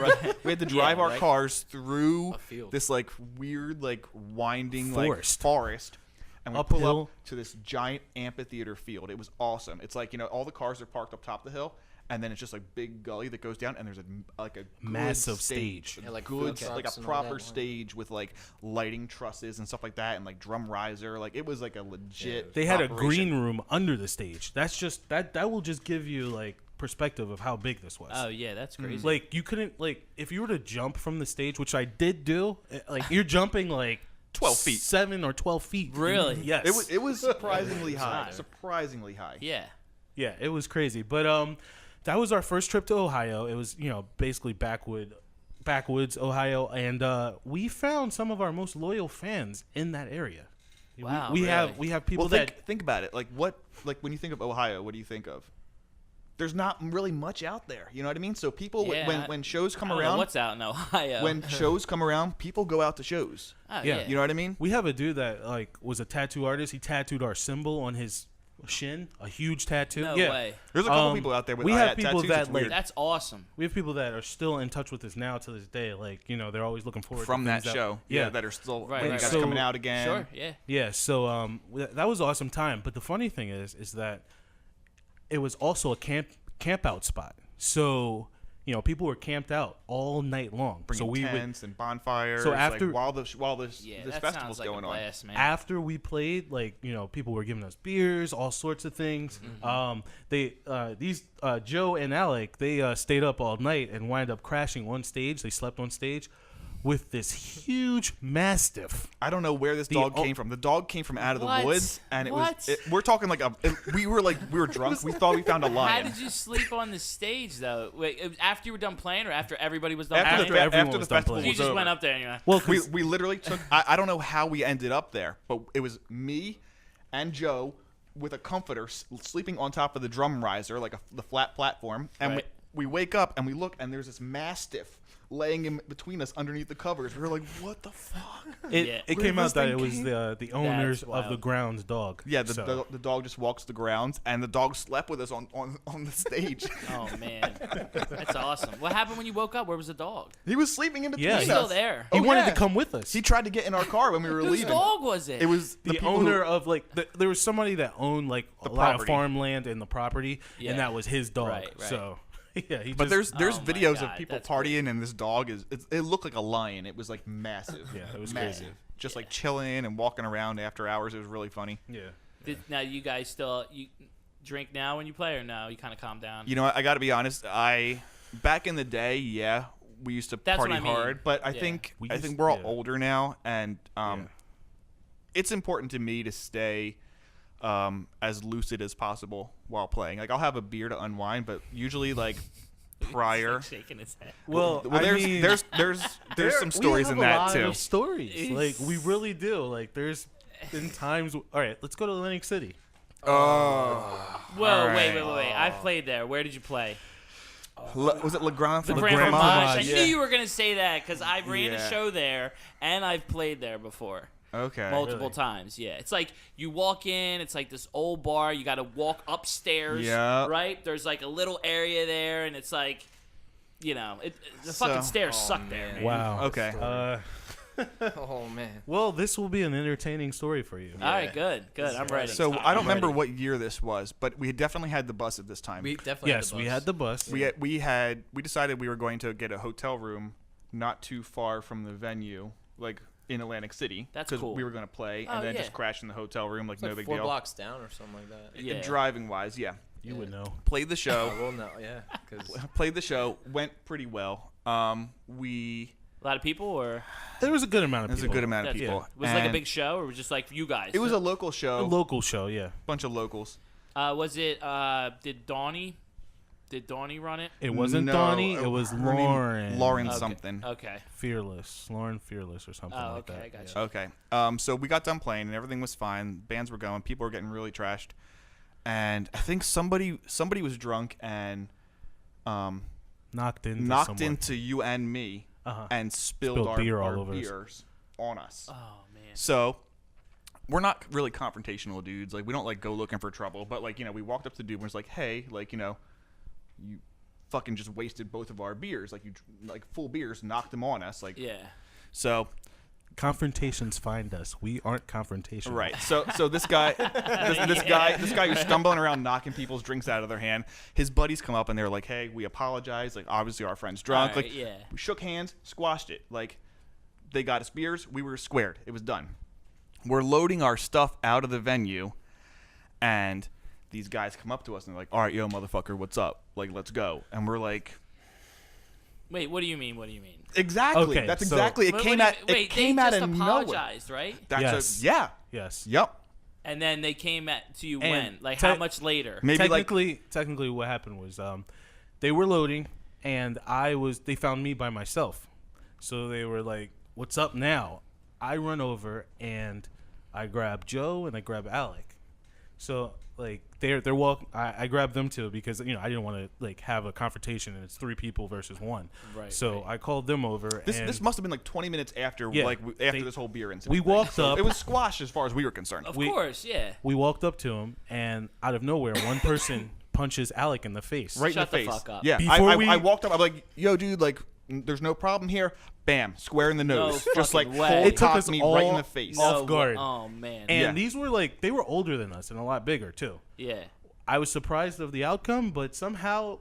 had to drive our cars through this weird winding forest. And we pull up to this giant amphitheater field. It was awesome. It's all the cars are parked up top of the hill. And then it's just big gully that goes down, and there's a massive stage. Yeah, a proper stage with lighting trusses and stuff like that, and drum riser. It was a legit. They had operation. a green room under the stage. That's just that will just give you perspective of how big this was. Oh yeah, that's crazy. You couldn't if you were to jump from the stage, which I did do. You're jumping 12 feet, 7 or 12 feet. Really? Yes. It was surprisingly high. Surprisingly high. Yeah. Yeah, it was crazy, but that was our first trip to Ohio. It was, basically backwoods Ohio, and we found some of our most loyal fans in that area. Wow, we have people that think about it. When you think of Ohio, what do you think of? There's not really much out there. You know what I mean? So people, when shows come around, what's out in Ohio? When shows come around, people go out to shows. Oh, yeah. You know what I mean? We have a dude that was a tattoo artist. He tattooed our symbol on his shin, a huge tattoo. No way. There's a couple people out there with people tattoos. that that's awesome. We have people that are still in touch with us now to this day. They're always looking forward from to that show. That are still you guys coming out again. Sure. Yeah. Yeah. So that was an awesome time. But the funny thing is that it was also a camp out spot. So people were camped out all night long. Bringing tents and bonfires. So after while this festival's like going blast, on. Man. After we played, people were giving us beers, all sorts of things. Joe and Alec, they stayed up all night and wound up crashing on stage. They slept on stage with this huge mastiff. I don't know where this dog came from. The dog came from out of the woods, and we're talking we were drunk. We thought we found a lion. How did you sleep on the stage though? Wait, after you were done playing, or after everybody was done after playing? after the festival was you just over. went up there and you're like, Well, we literally took. I don't know how we ended up there, but it was me and Joe with a comforter sleeping on top of the drum riser, like the flat platform, and we wake up and we look, and there's this mastiff laying in between us underneath the covers. We were like, what the fuck? It came out that it was the owners of the grounds dog. Yeah, the dog just walks the grounds, and the dog slept with us on the stage. oh man, that's awesome. What happened when you woke up? Where was the dog? He was sleeping in between Yeah, us. He's still there. He wanted to come with us. He tried to get in our car when we were Whose leaving. dog was it? It was the owner of there was somebody that owned a lot of property. farmland and the property, Yeah. and that was his dog. Right. So yeah, But there's Oh my videos God, of people that's partying, and this dog it looked like a lion. It was like massive. Yeah, it was massive. crazy. Just like chilling and walking around after hours. It was really funny. Yeah. Now you guys still drink now when you play, or no? You kind of calm down. You know what? I got to be honest. Back in the day, yeah, we used to That's party what I mean. hard. But I Yeah. think We I used- think we're all yeah. older now, and it's important to me to stay as lucid as possible while playing. Like I'll have a beer to unwind, but usually like prior. He's, like, shaking his head. Well, there's some stories in that too. Stories, like we really do. Like there's been times. All right, let's go to Atlantic City. Oh, Whoa, wait. I've played there. Where did you play? Was it Le Grand The Fromage? Grand Fromage. I yeah. knew you were gonna say that because I ran Yeah. a show there and I've played there before. Okay. Multiple Really? times, yeah. It's like you walk in, it's like this old bar. You got to walk upstairs, Yeah. right? There's like a little area there, and it's like, the fucking stairs suck there, man. Wow. Okay. Oh man. Well, this will be an entertaining story for you. All right, good. I'm ready. So I don't I'm remember ready. what year this was, but we definitely had the bus at this time. We definitely Yes, we had the bus. We decided we were going to get a hotel room not too far from the venue, like in Atlantic City. That's cool. We were going to play Oh, and then yeah. just crash in the hotel room, like It's no like big 4 deal. blocks down or something like that. Yeah. Driving wise, yeah. You would know. Played the show. Well, no, yeah, because Played the show. Went pretty well. We A lot of people, or There was a good amount of there's a people. good amount of That's people. was it like a And big show, or was it just like you guys? It was a local A show. local show, yeah. Bunch of locals. Was it? Did Donnie run it? It wasn't No, Donnie. It was her name- Lauren. Lauren Okay. something. Okay. Fearless. Lauren Fearless or something Oh, like okay, that. I got Yeah. you. Okay. So we got done playing and everything was fine. Bands were going. People were getting really trashed. And I think somebody was drunk and Knocked into knocked someone. into you and me Uh-huh. and spilled Spilled our beer all over us. beers on us. Oh man. So we're not really confrontational dudes. Like we don't like go looking for trouble. But like we walked up to the dude and was like, hey, like you fucking just wasted both of our beers. Like you like full beers, knocked them on us. Like Yeah. so. Confrontations find us. We aren't confrontational. Right. So this guy, this guy who's stumbling around knocking people's drinks out of their hand. His buddies come up and they're like, "Hey, we apologize. Like, obviously our friend's drunk. All right, like, yeah. we shook hands, squashed it. Like, they got us beers. We were squared. It was done. We're loading our stuff out of the venue, and these guys come up to us and they're like, "All right, yo, motherfucker, what's up? Like, let's go." And we're like, Wait, what do you mean? "Exactly. Okay, That's so- exactly. It What came do you- out. Wait, It came they out just of nowhere. apologized, right? That's Yes. yeah. Yes. Yep. And then they came to you And when? Like te- how much later? Maybe like Technically, what happened was they were loading, and they found me by myself. So they were like, "What's up now?" I run over and I grab Joe and I grab Alec. So like they're walking. I grabbed them too because I didn't want to like have a confrontation and it's 3 people versus 1. Right, So right. I called them over. This and must have been like 20 minutes after Yeah, after this whole beer incident. we walked So up. It was squashed as far as we were concerned. Of we- course, yeah. We walked up to him, and out of nowhere, one person punches Alec in the face. Right Shut in the the face. fuck up. Yeah, Before I walked up. I'm like, "Yo, dude, like, there's no problem here." Bam, square in the nose, just like fucking way. full It took cock us me all right in the face. off guard. Oh man. And Yeah. these were they were older than us and a lot bigger too. Yeah. I was surprised of the outcome, but somehow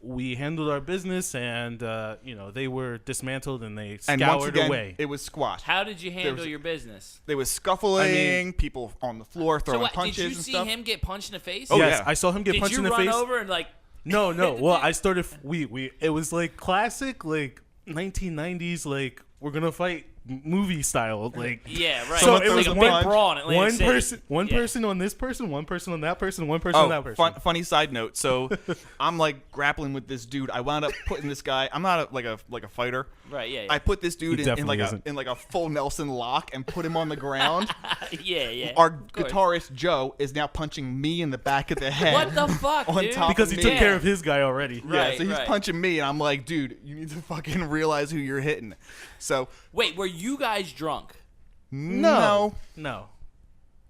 we handled our business, and they were dismantled and they And once scoured again, away. it was squashed. How did you handle your business? There was scuffling, people on the floor throwing punches did you and see stuff. him get punched in the face? Oh yes, yeah. I saw him get punched in the face. Did you run over and like? No. Well, I started. It was like classic, like 1990s, like we're gonna fight movie style, like Yeah, right. So It's it like was a one- big brawl in Atlantic one City. person on this person, one person on that person, one person on that person. Funny side note. So I'm like grappling with this dude. I wound up putting this guy. I'm not like a fighter. Right. Yeah. I put this dude He in like definitely a full Nelson lock and put him on the ground. Yeah. Our of course. guitarist Joe is now punching me in the back of the head. What the fuck, On dude? top Because he of took me. care of his guy already. Yeah, Right, so he's right. punching me, and I'm like, dude, you need to fucking realize who you're hitting. So Wait, were you guys drunk? no. No.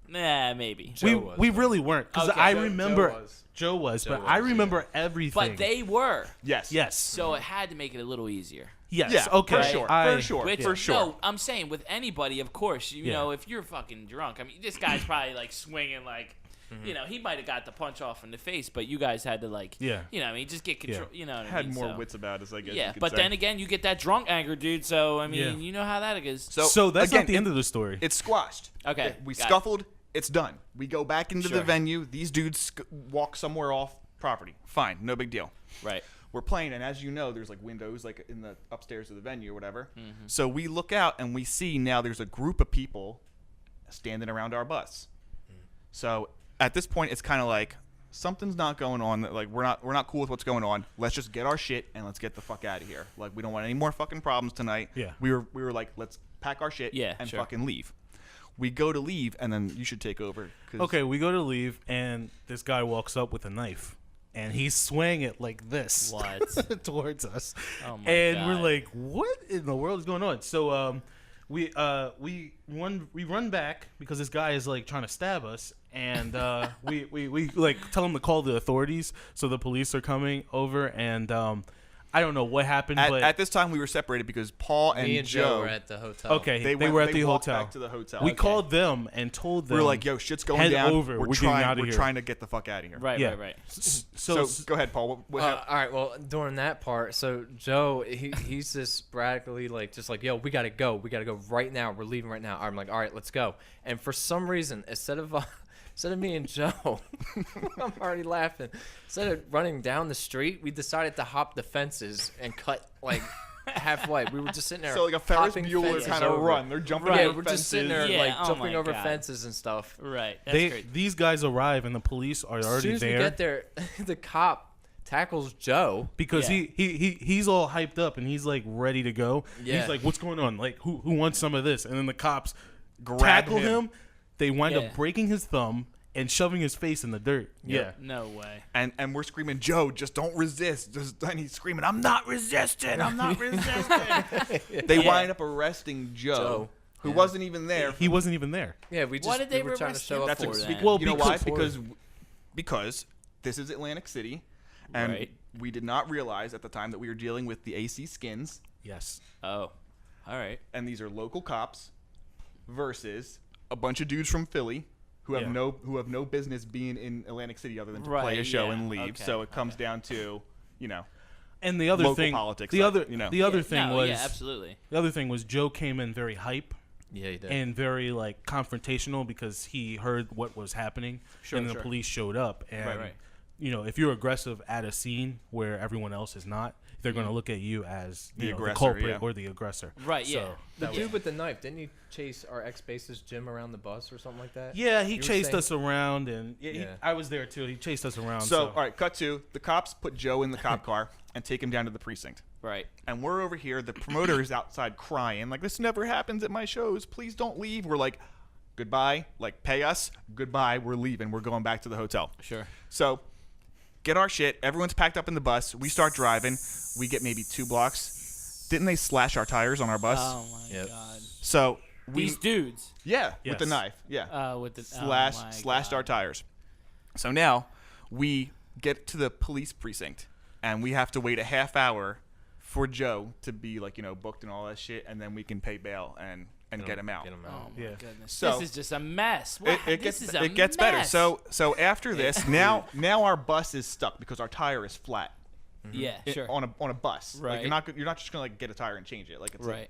Nah, maybe. We really weren't, because Okay. I Joe remember Joe was, but I remember everything. But they were. Yes. Yes. So it had to make it a little easier. Yes. Yeah. Okay. For sure. I- for sure. Which, For sure. No, I'm saying with anybody, of course, you Yeah. know, if you're fucking drunk, I mean, this guy's probably like swinging like, you know, he might have got the punch off in the face, but you guys had to like, Yeah. you know, I mean, just get control. You know, what I Had mean? more So- wits about us, I guess. Yeah, you could but say. then again, you get that drunk anger, dude. So I mean, Yeah. you know how that is. So that's again, not the end of the story. It's squashed. Okay, We got it. scuffled. It's done. We go back into the Sure. venue. These dudes walk somewhere off property. Fine. No big deal. Right. We're playing, and as you know, there's like windows like in the upstairs of the venue or whatever. Mm-hmm. So we look out and we see now there's a group of people standing around our bus. So at this point, it's kind of like something's not going on. Like we're not cool with what's going on. Let's just get our shit and let's get the fuck out of here. Like we don't want any more fucking problems tonight. Yeah. We were like, let's pack our shit Yeah, and sure. fucking leave. We go to leave, and then you should take over. 'Cause Okay, we go to leave, and this guy walks up with a knife, and he's swinging it like this What? towards us, Oh my and God. we're like, "What in the world is going on?" So we run back because this guy is like trying to stab us, and we like tell him to call the authorities, so the police are coming over, and I don't know what happened, but at this time we were separated because Paul Me and Joe Joe were at the hotel. okay, they were at the walked hotel. back to the hotel. We Okay. called them and told them We were like, "Yo, shit's going head down. over. We're We're getting trying. outta We're here." trying to get the fuck out of here." Right. Yeah. Right. So go ahead, Paul. What happened? All right. Well, during that part, so Joe, he's just sporadically like, yo, we gotta go right now. We're leaving right now. I'm like, all right, let's go. And for some reason, instead of me and Joe, I'm already laughing. Instead of running down the street, we decided to hop the fences and cut like halfway. We were just sitting there. So like a Ferris hopping Bueller fences kind of over. run. They're jumping Right, over we're fences. just sitting there Yeah, like oh jumping my over God. fences and stuff. Right. That's great. these guys arrive and the police are As already soon as there. we get there, the cop tackles Joe. Because Yeah. he's all hyped up and he's like ready to go. Yeah. He's like, "What's going on? Like, who wants some of this?" And then the cops Grab tackle him. him. They wind Yeah. up breaking his thumb and shoving his face in the dirt. Yeah. No way. And we're screaming, "Joe, just don't resist." And he's screaming, "I'm not resisting. I'm not resisting." They Yeah. wind up arresting Joe. Who wasn't even there. He wasn't even there. Yeah, we just Why did they we were trying to arrest show him up That's for for that? that. Well, you know why? because- Because this is Atlantic City, and Right. we did not realize at the time that we were dealing with the AC Skins, Yes. Oh. All right. and these are local cops versus a bunch of dudes from Philly who have Yeah. no business being in Atlantic City other than to Right, play a show yeah, and leave. okay, So it comes down to, And the other Local thing, politics, the like, other, you know. the other Yeah, thing no, was, yeah, absolutely. the other thing was Joe came in very hype Yeah, he did. and very like confrontational because he heard what was happening, Sure, and the sure. police showed up. And right. you know, if you're aggressive at a scene where everyone else is not, they're going to look at you as The the aggressor, culprit yeah. or the aggressor. Right. So, Yeah. The that dude was- with the knife, didn't he chase our ex-bassist Jim around the bus or something like that? Yeah, he You were chased saying- us around, and Yeah. I was there too. He chased us around. So, all right, cut to the cops put Joe in the cop car and take him down to the precinct. Right. And we're over here. The promoter is outside crying, like, "This never happens at my shows. Please don't leave." We're like, "Goodbye. Like, pay us. Goodbye. We're leaving. We're going back to the hotel." Sure. So, get our shit. Everyone's packed up in the bus. We start driving. We get maybe 2 blocks. Didn't they slash our tires on our bus? Oh my Yep. God. So we, These dudes. yeah, with the Yes. knife, yeah. With the Slashed our tires. So now we get to the police precinct, and we have to wait a half hour for Joe to be like, booked and all that shit, and then we can pay bail and get him out. Get him Oh out. my Yeah. goodness. So- this is just a mess. What? It This gets is a it gets better. mess. So after this, now our bus is stuck because our tire is flat. Yeah, sure. on a bus. Right. Like you're not just gonna like get a tire and change it. Like it's Right.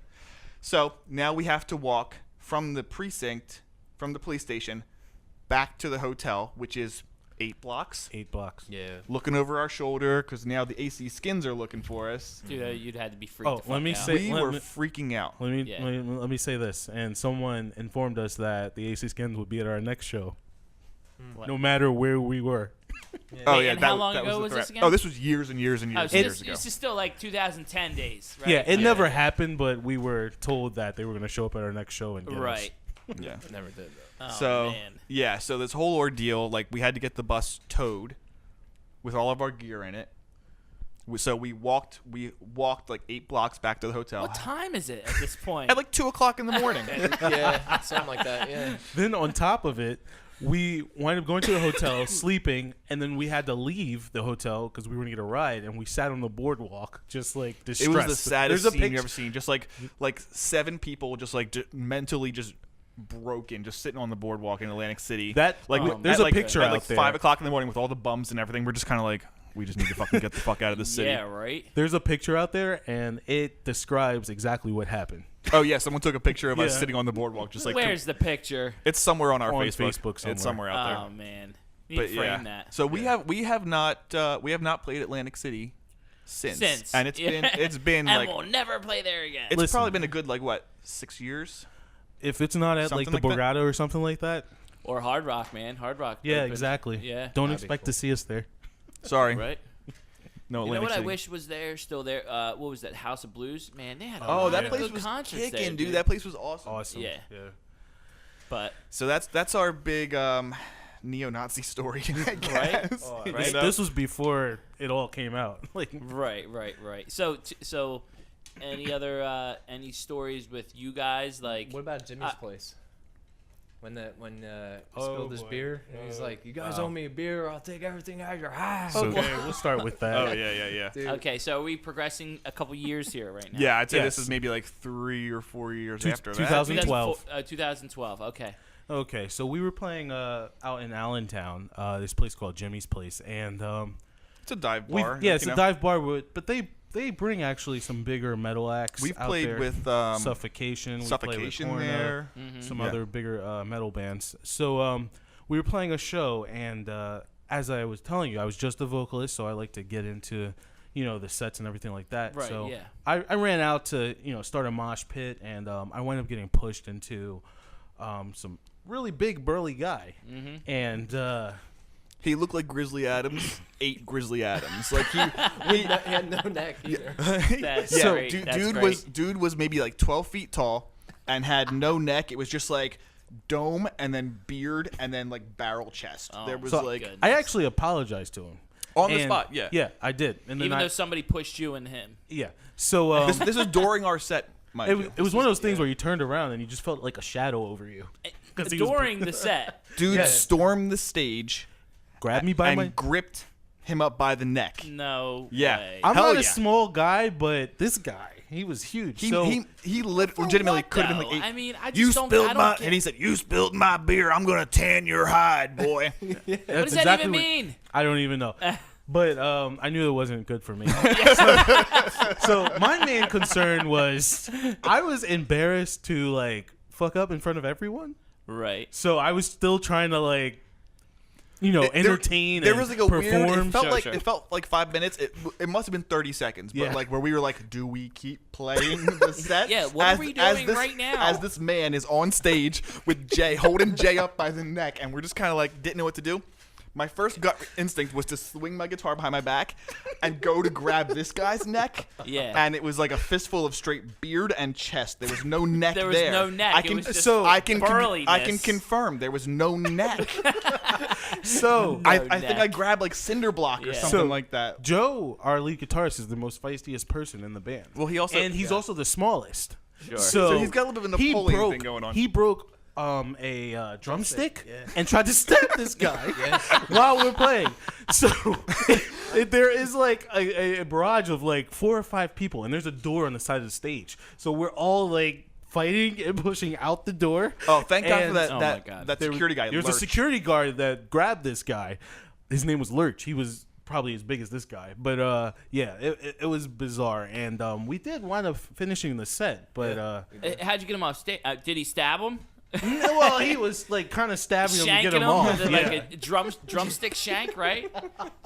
So now we have to walk from the precinct, from the police station, back to the hotel, which is 8 blocks. 8 blocks. Yeah. Looking over our shoulder because now the AC skins are looking for us. Dude, you'd had to be freaked. Oh, the fuck let me out. say- We let were me- freaking out. Let me say this. And someone informed us that the AC Skins would be at our next show, What? no matter where we were. Oh Wait, yeah, and that, how long that ago the was this threat. again? Oh, this was years and years and Oh, years so and this, years ago. this is still like 2010 days, right? Yeah, it never happened, but we were told that they were going to show up at our next show and get us. Right. Yeah. Never did though. Oh, So man. yeah, so this whole ordeal, like we had to get the bus towed with all of our gear in it. So we walked like 8 blocks back to the hotel What time is it at this point? at like 2:00 in the morning. Yeah, something like that. Yeah. Then on top of it, we wind up going to the hotel, sleeping, and then we had to leave the hotel because we were going to get a ride, and we sat on the boardwalk just like It distressed. was the saddest There's a scene picture- you've ever seen. Just like 7 people just like mentally just broken, just sitting on the boardwalk in Atlantic City. That like there's at, a like, picture at out like there. 5:00 in the morning with all the bums and everything. We're just kind of like, we just need to fucking get the fuck out of the city. Yeah, right. There's a picture out there, and it describes exactly what happened. Oh yeah, someone took a picture of us Yeah. sitting on the boardwalk, just like Where's the picture? it's somewhere on our On Facebook. Facebook somewhere. It's somewhere out there. Oh man, you But need to frame yeah, that. so we have not played Atlantic City since, and it's Yeah. been and like we'll never play there again. it's Listen. probably been a good like what 6 years. If it's not at like Something the like that. Borgata or something like that, Or Hard Rock, man. Hard Rock. yeah, opened. exactly. Yeah. Don't That'd be expect cool. to see us there. Sorry, Right. no You know Atlantic what I City. wish was there, still there? What was that? House of Blues? Man, they had a Oh, lot that of place good was concerts kicking, there, dude. That place was awesome. Awesome. Yeah. Yeah. But So that's our big neo-Nazi story, I guess. Right? You Right. know? This was before it all came out. Like, right. So any other any stories with you guys like? What about Jimmy's place? When he spilled his boy. beer, and he's like, "You guys owe me a beer. I'll take everything out of your house." okay, we'll start with that. Oh yeah. Dude. Okay, so are we progressing a couple years here right now? Yeah, I'd say Yes. this is maybe like 3 or 4 years Two- after that. 2012. 2012. Okay. Okay, so we were playing out in Allentown, this place called Jimmy's Place, and It's a dive we bar. it's you a know? dive bar, but they bring actually some bigger metal acts. We've out played there. with Suffocation. We played with Suffocation Corna, there. some Yeah. other bigger metal bands. So we were playing a show, and as I was telling you, I was just a vocalist, so I like to get into the sets and everything like that. Right, So yeah. I ran out to start a mosh pit, and I wound up getting pushed into some really big burly guy, and He looked like Grizzly Adams. 8 Grizzly Adams. Like he He had no neck either. That's yeah, great. That's dude was maybe like 12 feet tall and had no neck. It was just like dome and then beard and then like barrel chest. Oh, there was So like goodness. I actually apologized to him on the And- spot. Yeah. yeah, I did, and then Even though somebody pushed you and him. yeah, so This is during our set. Mind it, you. it was one of those things where you turned around and you just felt like a shadow over you. 'Cause he was- During the set. Dude Yeah. stormed the stage Grabbed me by and my. gripped him up by the neck. No Yeah. way. I'm Hell not yeah. a small guy, but this guy, he was huge. He so legitimately what, could have been though? like, I mean, I just you don't- spilled I don't my, get- and he said, you spilled my beer. I'm gonna tan your hide, boy. What does that even mean? I don't even know. But I knew it wasn't good for me. So my main concern was I was embarrassed to like fuck up in front of everyone. Right. So I was still trying to like, entertain. There and was like a perform. weird. It felt Sure, like sure. it felt like 5 minutes. It must have been 30 seconds, but Yeah. like where we were like, do we keep playing the set? Yeah, what are we doing right now? As this man is on stage with Jay, holding Jay up by the neck, and we're just kind of like didn't know what to do. My first gut instinct was to swing my guitar behind my back and go to grab this guy's neck. Yeah. And it was like a fistful of straight beard and chest. There was no neck There was no neck. I It can, was just I can burliness. confirm there was no neck. So I No think I neck. grabbed like cinder block or Yeah. something So- like that. Joe, our lead guitarist, is the most feistiest person in the band. Well, he also and he's also the smallest. Sure. So he's got a little bit of a he Napoleon broke, thing going on. He broke a drumstick and tried to stab this guy while we're playing. So there is like a barrage of like 4 or 5 people, and there's a door on the side of the stage. So we're all like fighting and pushing out the door. Oh, thank God for And that Oh my that, God. that security guy. There was a Lurch. security guard that grabbed this guy. His name was Lurch. He was probably as big as this guy. But yeah, it was bizarre, and we did wind up finishing the set. But how'd you get him off stage? Did he stab him? well, he was like kind of stabbing him to get him off. With like a drumstick shank, right?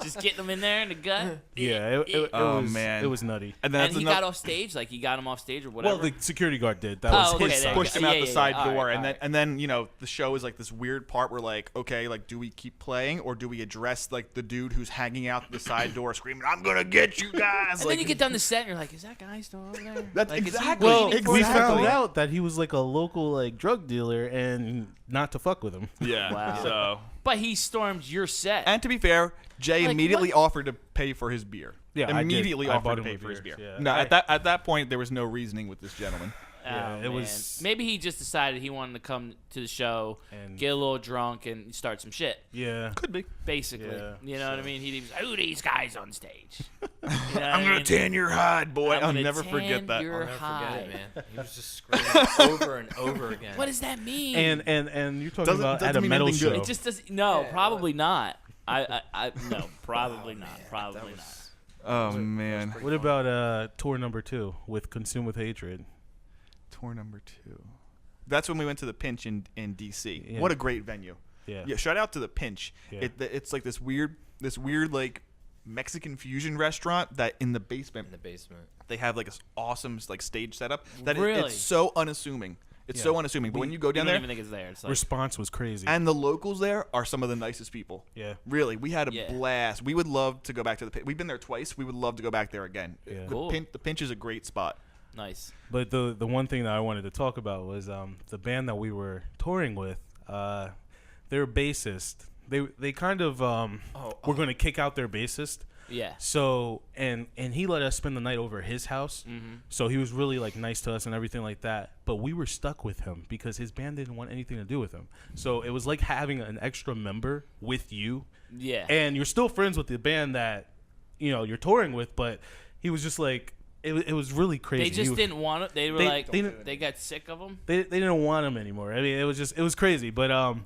Just getting him in there in the gut. Yeah, it was nutty. And he got off stage, like he got him off stage or whatever. Well, the security guard did. That was his side. Pushed him out the side door, and then you know the show is like this weird part where like, okay, like do we keep playing or do we address like the dude who's hanging out the side door screaming, "I'm gonna get you guys!" And then you get done the set and you're like, is that guy still over there? That's like, exactly. Well, we found out that he was like a local like drug dealer and not to fuck with him. Yeah. Wow. So. But he stormed your set. And to be fair, Jay immediately offered to pay for his beer. Yeah, immediately I offered to pay for his beer. Yeah. No, at that point there was no reasoning with this gentleman. Yeah, it was. Maybe he just decided he wanted to come to the show, and get a little drunk, and start some shit. Yeah, could be. Basically, you know what I mean. He was like, "Who are these guys on stage?" You know I'm gonna tan your hide, boy. I'll never forget that. I'll never forget it, man. He was just screaming over and over again. What does that mean? And you're talking about at a metal show. It just does. No, probably not. No, probably not. Probably not. Oh man. What about tour number 2 with Consume with Hatred? Tour number 2. That's when we went to the Pinch in DC. Yeah. What a great venue. Yeah. Shout out to the Pinch. Yeah. It's like this weird like Mexican fusion restaurant that in the basement. They have like this awesome like stage setup that it's so unassuming. It's so unassuming. But when you go down there, don't even think it's there. It's like, response was crazy. And the locals there are some of the nicest people. Yeah. Really, we had a blast. We would love to go back to the Pinch. We've been there twice. We would love to go back there again. Yeah. Cool. The Pinch is a great spot. Nice. But the one thing that I wanted to talk about was the band that we were touring with. Their bassist. They kind of were going to kick out their bassist. Yeah. So and he let us spend the night over at his house. Mm-hmm. So he was really like nice to us and everything like that. But we were stuck with him because his band didn't want anything to do with him. So it was like having an extra member with you. Yeah. And you're still friends with the band that you're touring with, but he was just like it was really crazy. They just didn't want it. They were they got sick of him. They didn't want him anymore. I mean, it was crazy. But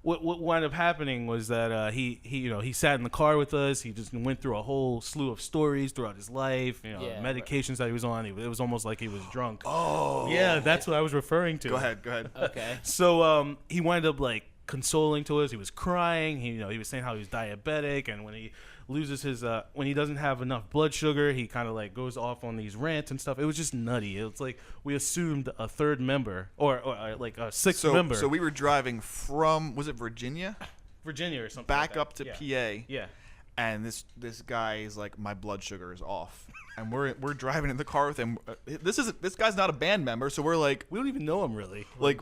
what wound up happening was that he sat in the car with us. He just went through a whole slew of stories throughout his life. Medications that he was on. It was almost like he was drunk. Oh, yeah, that's what I was referring to. Go ahead. Okay. So he wound up like consoling to us. He was crying. He was saying how he was diabetic, and when he loses his when he doesn't have enough blood sugar, he kind of like goes off on these rants and stuff. It was just nutty. It's like we assumed a third member or like a sixth member. So we were driving from, was it Virginia or something back like that. up to PA. Yeah. And this guy is like, my blood sugar is off, and we're driving in the car with him. This guy's not a band member, so we're like, we don't even know him really. Like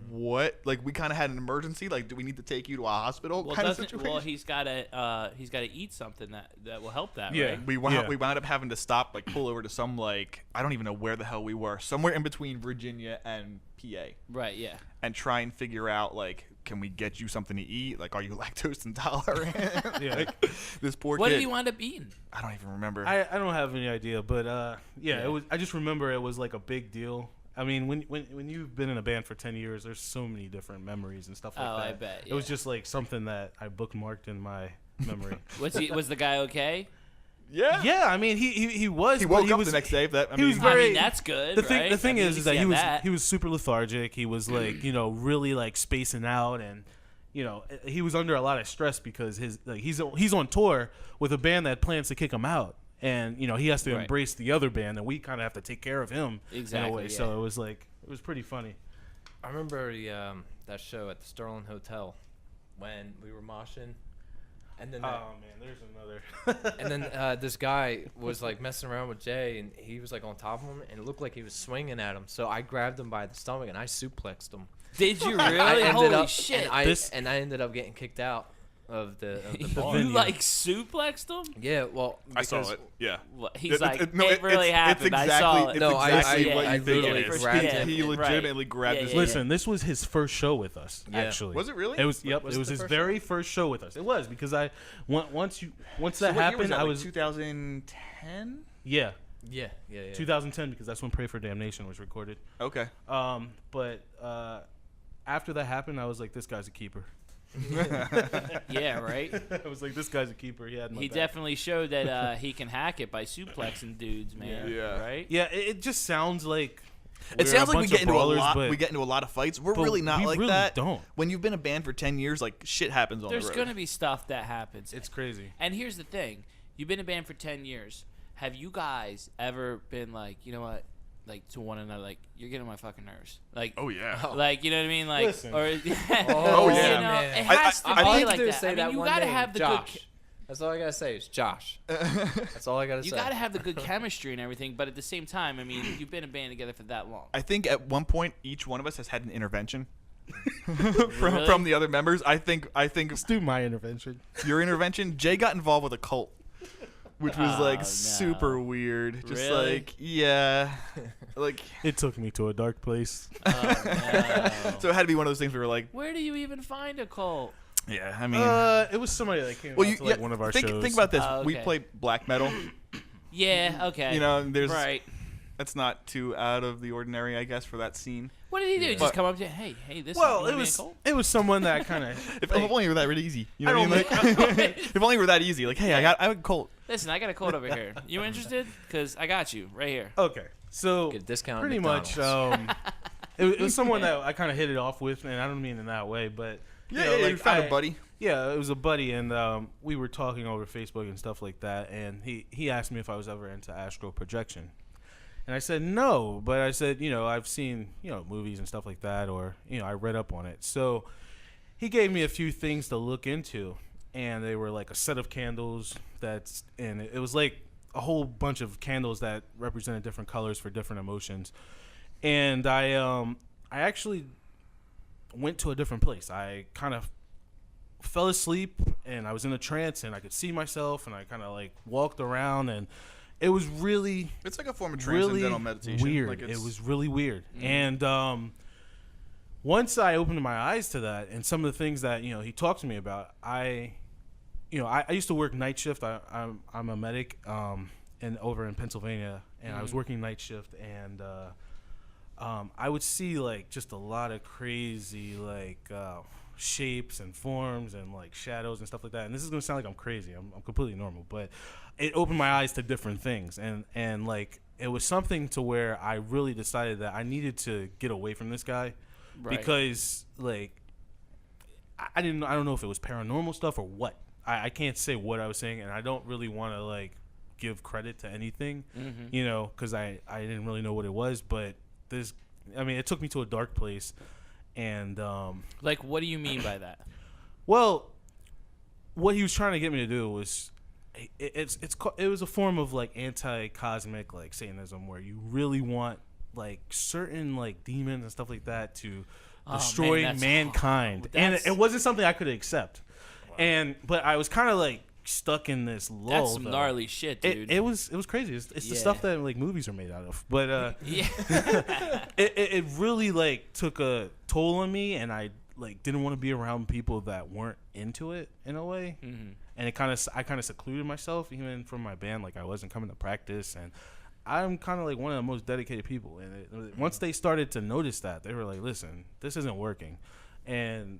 what? Like we kind of had an emergency. Like, do we need to take you to a hospital? Well, kind of situation. Well, he's got to eat something that will help that. Yeah. Right? We wound up having to stop, like pull over to some like, I don't even know where the hell we were, somewhere in between Virginia and PA. Right. Yeah. And try and figure out like, can we get you something to eat? Like, are you lactose intolerant? Yeah. Like, this poor kid. What did he wind up eating? I don't even remember. I don't have any idea, but it was. I just remember it was like a big deal. I mean, when you've been in a band for 10 years, there's so many different memories and stuff like that. I bet. Yeah. It was just like something that I bookmarked in my memory. Was the guy okay? Yeah. Yeah, I mean, he was. He woke up the next day. He was very. I mean, that's good. The thing is that he was super lethargic. He was like really like spacing out, and he was under a lot of stress because he's on tour with a band that plans to kick him out. And he has to embrace the other band, and we kind of have to take care of him in a way. Yeah. So it was pretty funny. I remember that show at the Sterling Hotel when we were moshing, and then there's another. and then this guy was like messing around with Jay, and he was like on top of him, and it looked like he was swinging at him. So I grabbed him by the stomach and I suplexed him. Did you really? Holy shit! And I ended up getting kicked out of the bar. You like suplexed him? Yeah, well, I saw it. Yeah. Well, he's it really happened. I saw it. No, exactly what I you think literally it is. grabbed him. He legitimately grabbed his. Listen, this was his first show with us. Yeah. Actually, was it really? It was. Yep, it was his very first show with us. It was because once that happened, I was 2010. Yeah. Yeah. 2010 because that's when Pray for Damnation was recorded. Okay. But after that happened, I was like, this guy's a keeper. Yeah, right. I was like, this guy's a keeper. He had my back. Definitely showed that he can hack it by suplexing dudes, man. Yeah. Right. Yeah, it just sounds like It sounds like we get into brawlers, a lot. but We get into a lot of fights. We're but really not we like really that. don't. When you've been a band for 10 years, like shit happens on There's the road. gonna be stuff that happens. it's crazy. And here's the thing: you've been a band for 10 years. Have you guys ever been like, you know what, like to one another, like you're getting on my fucking nerves, like, Oh yeah. like you know what I mean, like, Listen. or Oh, you yeah. know, Man. it has to All be you like can do is that. say I mean, that you one gotta name, have the Josh. good. That's all I gotta say is Josh. That's all I gotta You say. gotta have the good chemistry and everything, but at the same time, I mean, you've been a band together for that long. I think at one point each one of us has had an intervention Really? from the other members. I think Let's do my intervention. your intervention. Jay got involved with a cult, which was Oh, like no. super weird. Just Really? like yeah, like It took me to a dark place. Oh, no. so it had to be one of those things where we're like, Where do you even find a cult? yeah. I mean, It was somebody that came well, out you to like one of our think, shows. think about this. Oh, We okay. play black metal. Yeah, okay. You know, there's right. that's not too out of the ordinary, I guess, for that scene. What did he do? Yeah. Just But- come up to you, hey, this Well, is it was someone that kind of. If only it were that really easy. You know I what I mean? don't Like, if only it were that easy. Like, hey, I have a cult. Listen, I got a cult over here. You interested? Because I got you right here. Okay, so Get a discount. at pretty much, McDonald's. it was someone that I kind of hit it off with, and I don't mean in that way, but Yeah, you know, you found a buddy. Yeah, it was a buddy, and we were talking over Facebook and stuff like that, and he asked me if I was ever into astral projection. And I said no, but I said, I've seen, movies and stuff like that, or, I read up on it. So he gave me a few things to look into, and they were like a set of candles and it was like a whole bunch of candles that represented different colors for different emotions. And I actually went to a different place. I kind of fell asleep, and I was in a trance, and I could see myself, and I kind of like walked around, and it was really It's like a form of really transcendental meditation. weird. Like It was really weird. And once I opened my eyes to that and some of the things that he talked to me about, I used to work night shift. I'm a medic over in Pennsylvania, and I was working night shift, and I would see like just a lot of crazy like shapes and forms and like shadows and stuff like that. And this is gonna sound like I'm crazy. I'm completely normal, but it opened my eyes to different things, and like it was something to where I really decided that I needed to get away from this guy. Right. Because like I don't know if it was paranormal stuff or what. I can't say what I was saying, and I don't really want to like give credit to anything, because I didn't really know what it was. But it took me to a dark place, and Like, what do you mean by that? well, what he was trying to get me to do was it was a form of like anti-cosmic like Satanism, where you really want like certain like demons and stuff like that to destroy man, that's- mankind, and that's- it wasn't something I could accept. But I was kind of like stuck in this lull. That's some though. gnarly shit, dude. It was crazy. It's the Yeah. stuff that like movies are made out of. But yeah. it really like took a toll on me, and I like didn't want to be around people that weren't into it in a way. Mhm. And I kind of secluded myself even from my band. Like I wasn't coming to practice, and I'm kind of like one of the most dedicated people. And once they started to notice that, they were like, "Listen, this isn't working." And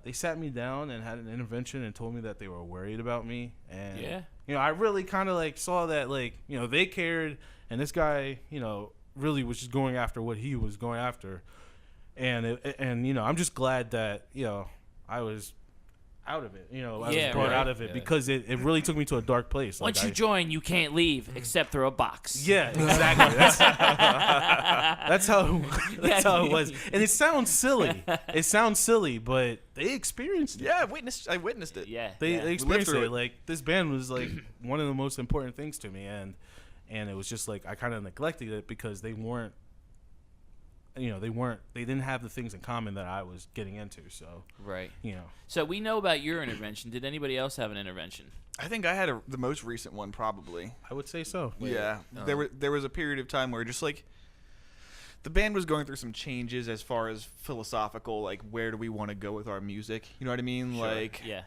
they sat me down and had an intervention and told me that they were worried about me. And Yeah. I really kind of like saw that like they cared, and this guy really was just going after what he was going after. And I'm just glad that I was out of it. I was Yeah, brought right. out of it, Yeah. because it really took me to a dark place. Once Like, you join, you can't leave except through a box. yeah, exactly. That's how it was. And it sounds silly. But they experienced it. Yeah, I witnessed it. Yeah. They yeah. experienced through it. it. Like this band was like one of the most important things to me, and it was just like I kind of neglected it because they weren't. They didn't have the things in common that I was getting into. So Right. you know. So we know about your intervention. Did anybody else have an intervention? I think I had the most recent one probably. I would say so. Yeah, there was a period of time where just like the band was going through some changes as far as philosophical, like where do we want to go with our music? You know what I mean? Sure. Like, Yeah.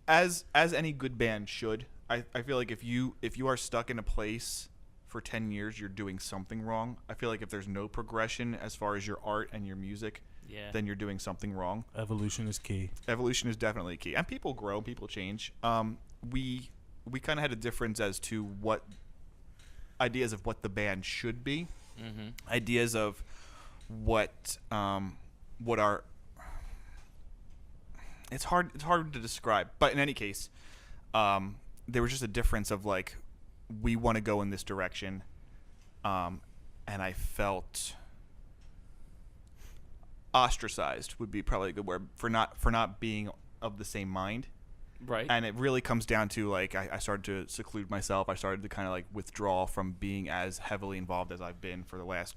as any good band should, I feel like if you are stuck in a place for 10 years, you're doing something wrong. I feel like if there's no progression as far as your art and your music, then you're doing something wrong. Evolution is key. Evolution is definitely key, and people grow, people change. We kind of had a difference as to what ideas of what the band should be, ideas of what our. It's hard to describe, but in any case, there was just a difference of like, we want to go in this direction, and I felt ostracized would be probably a good word for not being of the same mind. Right. And it really comes down to like, I started to seclude myself. I started to kind of like withdraw from being as heavily involved as I've been for the last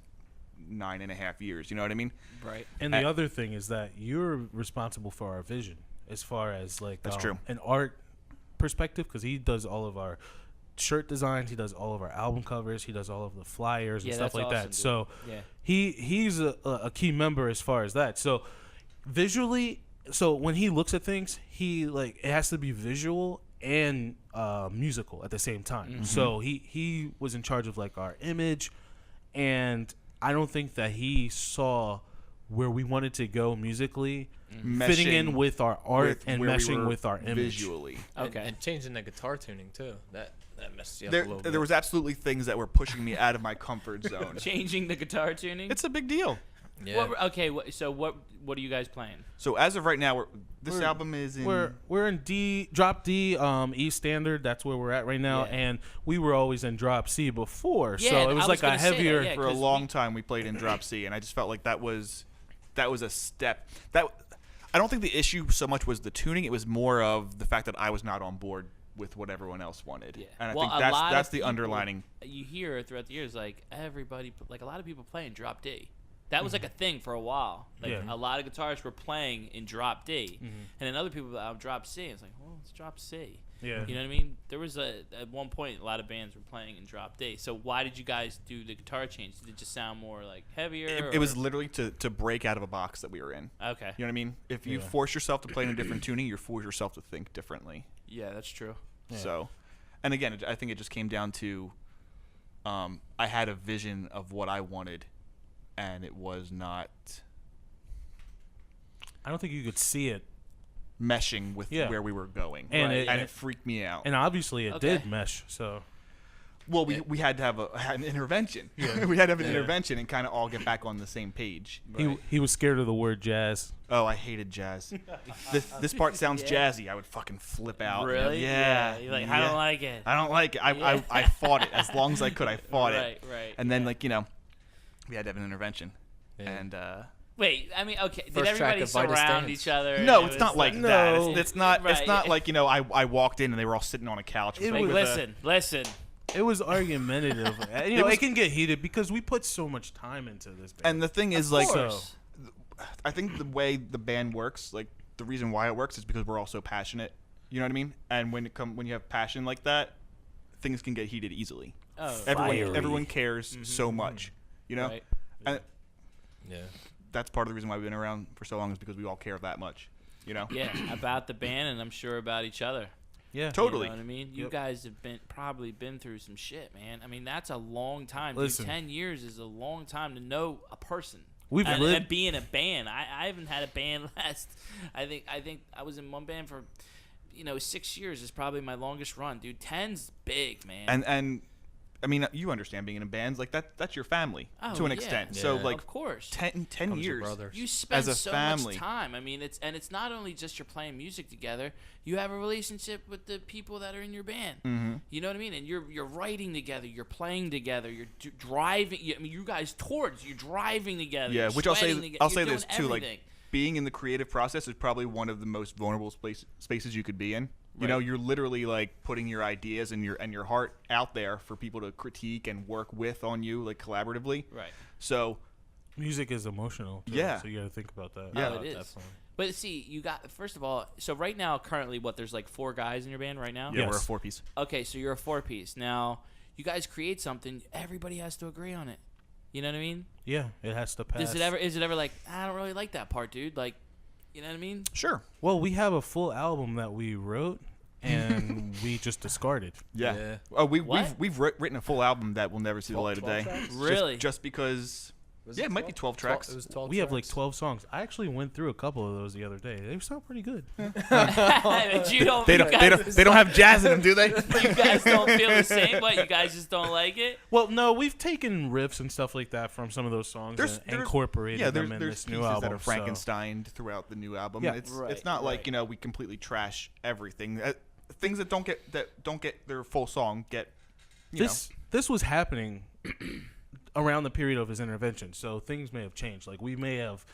9.5 years. You know what I mean? Right. And the other thing is that you're responsible for our vision as far as like that's true. An art perspective, because he does all of our shirt designs, he does all of our album covers, he does all of the flyers and stuff like that. Dude. So he's a key member as far as that. So visually, so when he looks at things, he like it has to be visual and musical at the same time. So he was in charge of like our image, and I don't think that he saw where we wanted to go musically, fitting in with our art and meshing with our image visually. Okay, and changing the guitar tuning too. That messed you up there, a little bit. There was absolutely things that were pushing me out of my comfort zone. Changing the guitar tuning. It's a big deal. Yeah. So what are you guys playing? So as of right now, this album is in. We're in D, drop D, E standard. That's where we're at right now, and we were always in drop C before. Yeah, so it was like a heavier. That, for a long time, we played in drop C, and I just felt like that was a step. That I don't think the issue so much was the tuning; it was more of the fact that I was not on board with what everyone else wanted. Yeah. And I think that's the underlining. You hear throughout the years, like everybody, like a lot of people playing drop D. That was like a thing for a while. Like a lot of guitarists were playing in drop D, and then other people drop C. It's like, well, it's drop C. Yeah. You know what I mean? There was at one point a lot of bands were playing in drop D. So why did you guys do the guitar change? Did it just sound more like heavier? It was literally to break out of a box that we were in. Okay. You know what I mean? If you force yourself to play in a different tuning, you force yourself to think differently. Yeah, that's true. Yeah. So, and again, I think it just came down to I had a vision of what I wanted, and it was not. I don't think you could see it meshing with where we were going, and it freaked me out. And obviously, it did mesh. So, well, we had to have an intervention. Yeah. We had to have an intervention and kind of all get back on the same page. Right. He was scared of the word jazz. Oh, I hated jazz. This part sounds jazzy. I would fucking flip out. Really? Yeah. You're like, I don't like it. I don't like it. I fought it as long as I could. I fought it. Right. And then we had to have an intervention. Yeah. And wait, I mean, okay, did First everybody surround each other? No, it's not like that. It's not. Right. It's not like I walked in and they were all sitting on a couch. Listen. It was argumentative. It can get heated because we put so much time into this band. And the thing is, I think the way the band works, like the reason why it works is because we're all so passionate. You know what I mean? And when you have passion like that, things can get heated easily. Oh, everyone cares so much. You know? Right. And yeah. That's part of the reason why we've been around for so long is because we all care that much. You know? Yeah, about the band and I'm sure about each other. Yeah, totally. You know what I mean? You guys have probably been through some shit, man. I mean, that's a long time. Listen. 10 years is a long time to know a person. And be in a band. I haven't had a band last. I think I was in one band for, 6 years is probably my longest run, dude. 10's big, man. And I mean, you understand being in a band, like that's your family to an extent. Yeah. So like, of course, 10 years, you spend as a so family. much time. I mean, it's not only just you're playing music together. You have a relationship with the people that are in your band. Mm-hmm. You know what I mean? And you're writing together, you're playing together, you're driving. I mean, you guys tours, you're driving together. Yeah, which I'll say this too. Everything. Like, being in the creative process is probably one of the most vulnerable spaces you could be in. You know, you're literally like putting your ideas and your heart out there for people to critique and work with on you, like collaboratively. Right. So, music is emotional. Too, yeah. So you got to think about that. Yeah, it is. Definitely. But see, you got first of all. So right now, currently, there's like 4 guys in your band right now. Yeah, Yes. we're a 4-piece. Okay, so you're a 4-piece. Now, you guys create something. Everybody has to agree on it. You know what I mean? Yeah, it has to pass. Is it ever like, I don't really like that part, dude? Like, you know what I mean? Sure. Well, we have a full album that we wrote and we just discarded. Yeah. Oh, we've written a full album that will never see the light of day. Really? Just because It might be 12 tracks. It was 12 We have like tracks. 12 songs. I actually went through a couple of those the other day. They sound pretty good. But you don't, They you don't, guys, they don't have jazz in them, do they? you guys don't feel the same, but you guys just don't like it? Well, no, we've taken riffs and stuff like that from some of those songs and incorporated them in there's this new pieces album. that are Frankensteined throughout the new album. Yeah. It's not like we completely trash everything. Things that don't get their full song get. This was happening around the period of his intervention, so things may have changed. Like we may have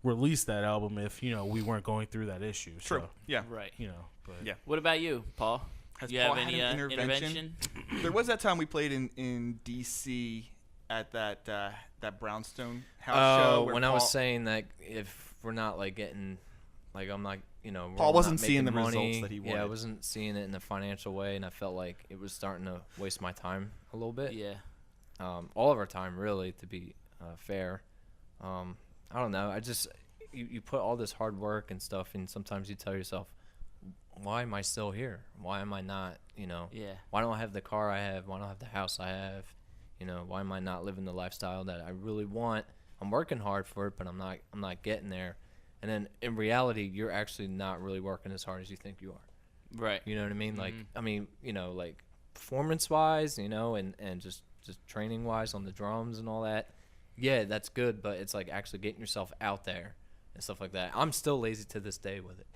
released that album if we weren't going through that issue. True. So, Yeah. Right. but Yeah. What about you, Paul? Has You Paul have any had an intervention? There was that time we played in DC at that Brownstone house show. Where When I Paul, was saying that if we're not like getting, like I'm not, Paul we're wasn't not seeing the making money. results that he Yeah, I wanted. wasn't seeing it in a financial way, and I felt like it was starting to waste my time a little bit. Yeah. All of our time, really, to be fair. I don't know. I just you put all this hard work and stuff, and sometimes you tell yourself, why am I still here? Why am I not? Yeah. Why don't I have the car I have? Why don't I have the house I have? Why am I not living the lifestyle that I really want? I'm working hard for it, but I'm not getting there. And then in reality, you're actually not really working as hard as you think you are. Right. You know what I mean? Like, like performance-wise, and just training wise on the drums and all that. Yeah, that's good, but it's like actually getting yourself out there and stuff like that. I'm still lazy to this day with it.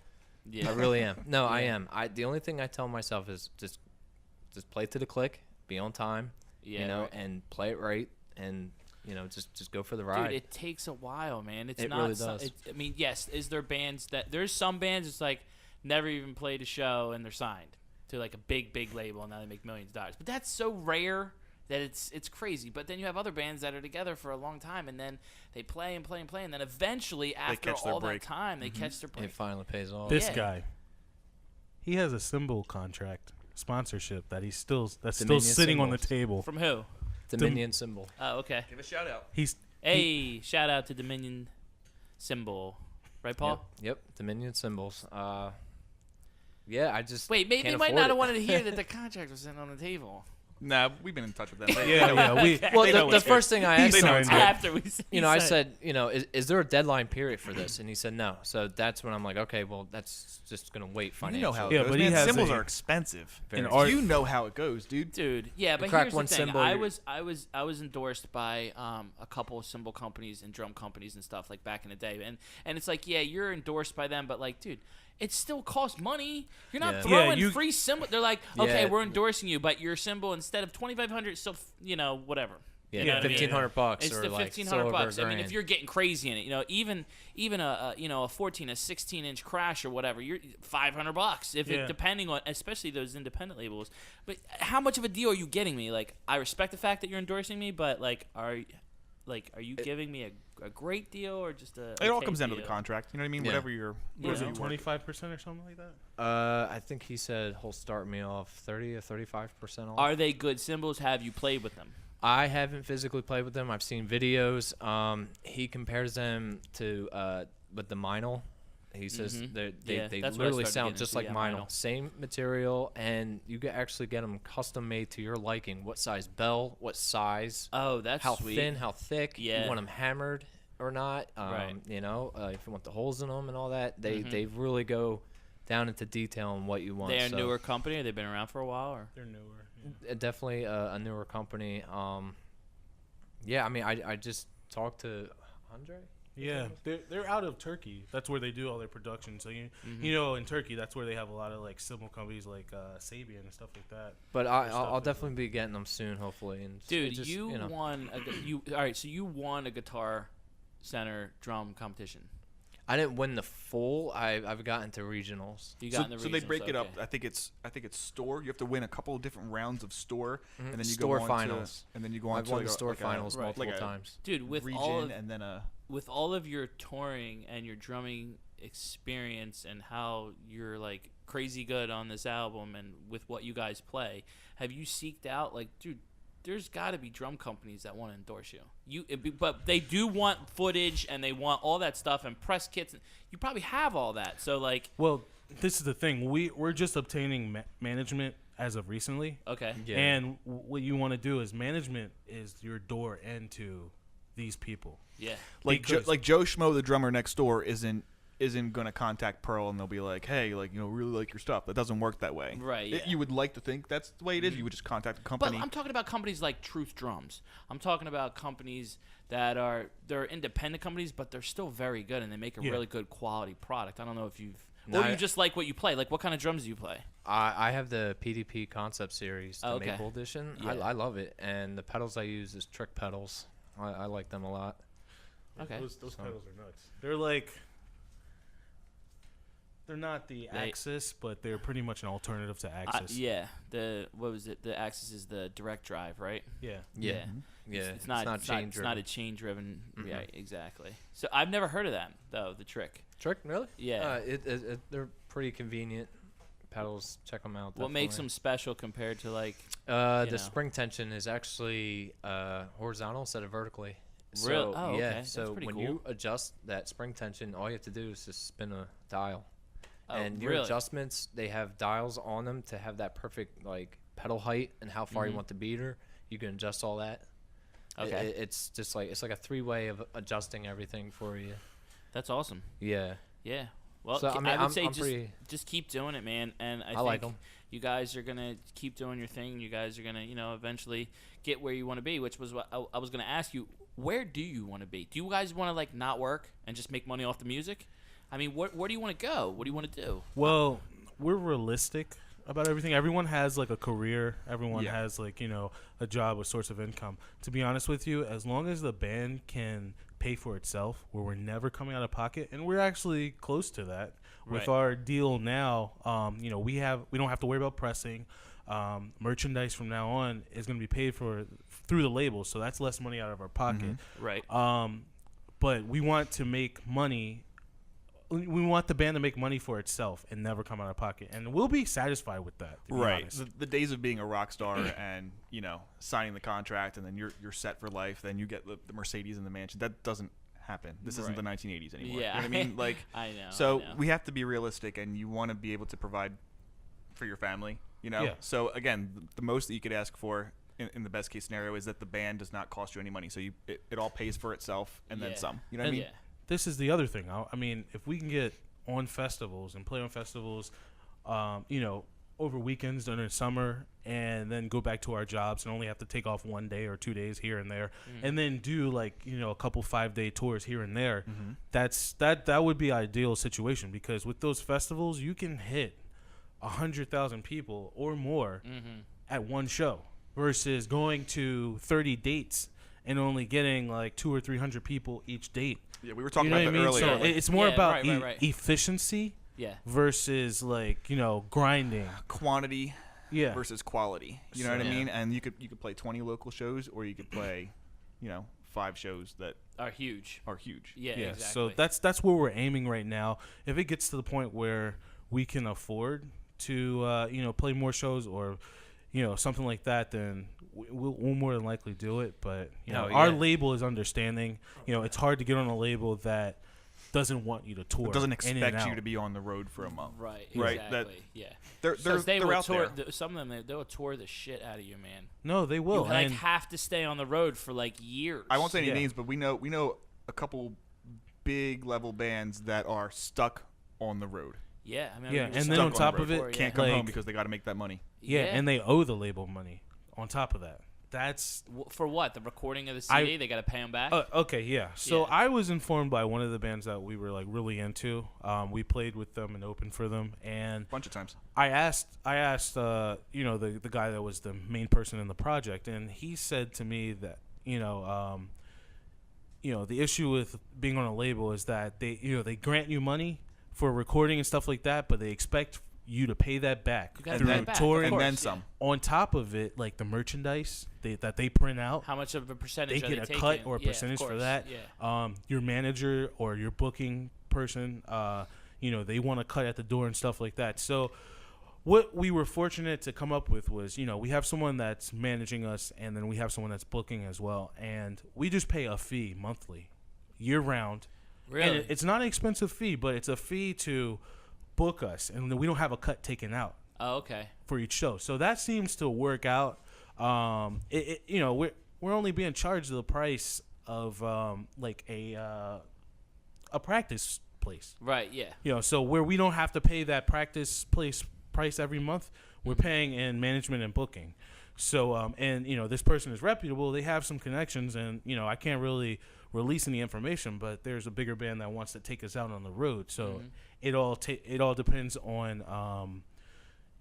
Yeah. I really am. No, I am. The only thing I tell myself is just play to the click, be on time, Yeah. and play it right, and just go for the ride. Dude, it takes a while, man. It's It not. really does. Yes. Is there bands there's some bands it's like never even played a show and they're signed to like a big label and now they make millions of dollars. But that's so rare that it's crazy. But then you have other bands that are together for a long time and then they play and then eventually after catch their all that break. time they catch their break. It finally pays off. this Yeah. guy, he has a symbol contract sponsorship that's still Dominion sitting on the symbols. table. From who? Dominion symbol. Oh, okay. Give a shout out. Hey, shout out to Dominion Symbol. Right, Paul? Yep. Dominion symbols. Yeah, I just Wait, maybe they can't might afford not it. have wanted to hear that the contract was sitting on the table. Nah, we've been in touch with them. Yeah, we. Well, They know the it's first thing I asked They know him, it's good. After we I said, is there a deadline period for this? And he said no. So that's when I'm like, okay, well, that's just gonna wait You financially. know how it Yeah, goes. but he Man, has symbols a- are expensive. Very art- You know how it goes, dude. Dude, yeah, but crack here's one the thing. cymbal, I you're- was endorsed by a couple of cymbal companies and drum companies and stuff like back in the day, and it's like, yeah, you're endorsed by them, but like, dude, it still costs money. You're not Yeah. throwing Yeah, free cymbal. They're like, okay, Yeah. we're endorsing you, but your cymbal instead of $2,500, still whatever. Yeah, You know what I mean? $1,500 It's or the like $1,500. I mean, if grand. you're getting crazy in it, even a 16-inch crash or whatever, you're $500 if Yeah. it depending on, especially those independent labels. But how much of a deal are you getting me? Like, I respect the fact that you're endorsing me, but like, are you giving me a great deal or just a? It all okay comes down to the deal? contract. You know what I mean? Yeah. Whatever you're. Yeah. What is You it, know? 25% or something like that? I think he said he'll start me off 30 or 35% off. Are they good cymbals? Have you played with them? I haven't physically played with them. I've seen videos. He compares them to with the Meinl. He says Mhm. they Yeah, they that's what I literally started sound getting just into, like yeah, Meinl. Meinl. Same material, and you can actually get them custom made to your liking. What size bell? What size? Oh, that's How sweet. thin? How thick? Yeah. You want them hammered or not? Right. If you want the holes in them and all that, they Mhm. they really go down into detail on what you want. They're a so newer company. Or they've been around for a while, or They're newer. definitely a newer company. Yeah, I mean, I just talked to Andre. Yeah, they're out of Turkey. That's where they do all their production. So Mm-hmm. in Turkey, that's where they have a lot of like cymbal companies like Sabian and stuff like that. But stuff I'll is, definitely be getting them soon, hopefully. And dude, it just, you know. won all right. So you won a Guitar Center drum competition. I didn't win the full. I've gotten to regionals. You So, got in the so they regionals, break it up. okay. I think it's store. You have to win a couple of different rounds of store, and then you Store go on finals. and then you go on I've to won like the a- store like a- finals right, multiple like a times. Dude, with region all of, and then a. with all of your touring and your drumming experience and how you're like crazy good on this album and with what you guys play, have you seeked out like, dude, there's got to be drum companies that want to endorse you. But they do want footage and they want all that stuff and press kits. You probably have all that. So like, Well, this is the thing. We're just obtaining management as of recently. okay, Yeah. And what you want to do is management is your door into these people. Yeah. Like Joe Schmo, the drummer next door, isn't going to contact Pearl and they'll be like, hey, like, really like your stuff. That doesn't work that way. Right. Yeah. You would like to think that's the way it is. You would just contact a company. But I'm talking about companies like Truth Drums. I'm talking about companies that they're independent companies, but they're still very good and they make a really good quality product. I don't know if or you just like what you play. Like, what kind of drums do you play? I have the PDP Concept Series, the Maple Edition. Yeah. I love it, and the pedals I use is Trick pedals. I like them a lot. Okay. Those pedals are nuts. They're like, they're not the Axis, but they're pretty much an alternative to Axis. Yeah. The Axis is the direct drive, right? Yeah. Yeah. Yeah. It's not a chain driven. Yeah, exactly. So I've never heard of that though. The Trick. Trick, really? Yeah. They're pretty convenient pedals. Check them out. What makes them special compared to like? The spring tension is actually horizontal instead of vertically. So, really? Oh, okay. Yeah. That's So pretty when cool. you adjust that spring tension, all you have to do is just spin a dial. Oh, And your really? adjustments, they have dials on them to have that perfect like pedal height and how far you want the beater. You can adjust all that. Okay. It's just like a 3-way of adjusting everything for you. That's awesome. Yeah. Yeah. Well, So, I mean, I would I'm say just keep doing it, man. And I like think 'em. you guys are gonna keep doing your thing. You guys are gonna, eventually get where you want to be. Which was what I was gonna ask you. Where do you want to be? Do you guys want to like not work and just make money off the music? I mean, where do you want to go? What do you want to do? Well, we're realistic about everything. Everyone has like a career. Everyone has like, a job, a source of income. To be honest with you, as long as the band can pay for itself, where we're never coming out of pocket, and we're actually close to that with our deal now. We don't have to worry about pressing. Merchandise from now on is going to be paid for through the label, so that's less money out of our pocket. Right. But we want to make money. We want the band to make money for itself and never come out of pocket, and we'll be satisfied with that. To be honest. The days of being a rock star and signing the contract and then you're set for life, then you get the Mercedes and the mansion. That doesn't happen. This isn't the 1980s anymore. Yeah. You know what I mean? Like, I know. So we have to be realistic, and you want to be able to provide for your family. Yeah. So again, the most that you could ask for in the best case scenario is that the band does not cost you any money. So it all pays for itself and then some. You know what I mean? Yeah. This is the other thing. I mean, if we can get on festivals and play on festivals, over weekends during the summer, and then go back to our jobs and only have to take off 1 day or 2 days here and there, and then do like a couple 5-day tours here and there, that would be ideal situation, because with those festivals you can hit 100,000 people or more at one show versus going to 30 dates and only getting like 200 or 300 people each date. Yeah, we were talking about that earlier. So it's more about right. efficiency Yeah. versus like, grinding. Quantity versus quality. You know what I Yeah. mean? And you could play 20 local shows, or you could play, 5 shows that Are huge. Yeah, exactly. So that's where we're aiming right now. If it gets to the point where we can afford to play more shows or something like that, then we'll more than likely do it. But our label is understanding. It's hard to get on a label that doesn't want you to tour. It doesn't expect you to be on the road for a month. Right. Right. Exactly. Yeah. They're out tour, there. Some of them they'll tour the shit out of you, man. No, they will. You like have to stay on the road for like years. I won't say any names, but we know a couple big level bands that are stuck on the road. Yeah. I mean, and then on top of it, can't come home because they got to make that money. Yeah, and they owe the label money on top of that. That's for what? The recording of the CD? They got to pay them back? Okay, yeah. So I was informed by one of the bands that we were like really into. We played with them and opened for them, and a bunch of times. I asked the guy that was the main person in the project, and he said to me that the issue with being on a label is that they grant you money for recording and stuff like that, but they expect you to pay that back through touring and then some. On top of it, like the merchandise that they print out, how much of a percentage they are get they a cut taking? or a percentage for that. Yeah. Your manager or your booking person, they want to cut at the door and stuff like that. So what we were fortunate to come up with was, we have someone that's managing us, and then we have someone that's booking as well, and we just pay a fee monthly, year round. Really? And it's not an expensive fee, but it's a fee to book us, and we don't have a cut taken out. Oh, okay. For each show, so that seems to work out. We're only being charged the price of like a practice place. Right. Yeah. You know, so where we don't have to pay that practice place price every month, we're paying in management and booking. So and you know, this person is reputable. They have some connections, and you know, I can't really release any information, but there's a bigger band that wants to take us out on the road. So it all depends on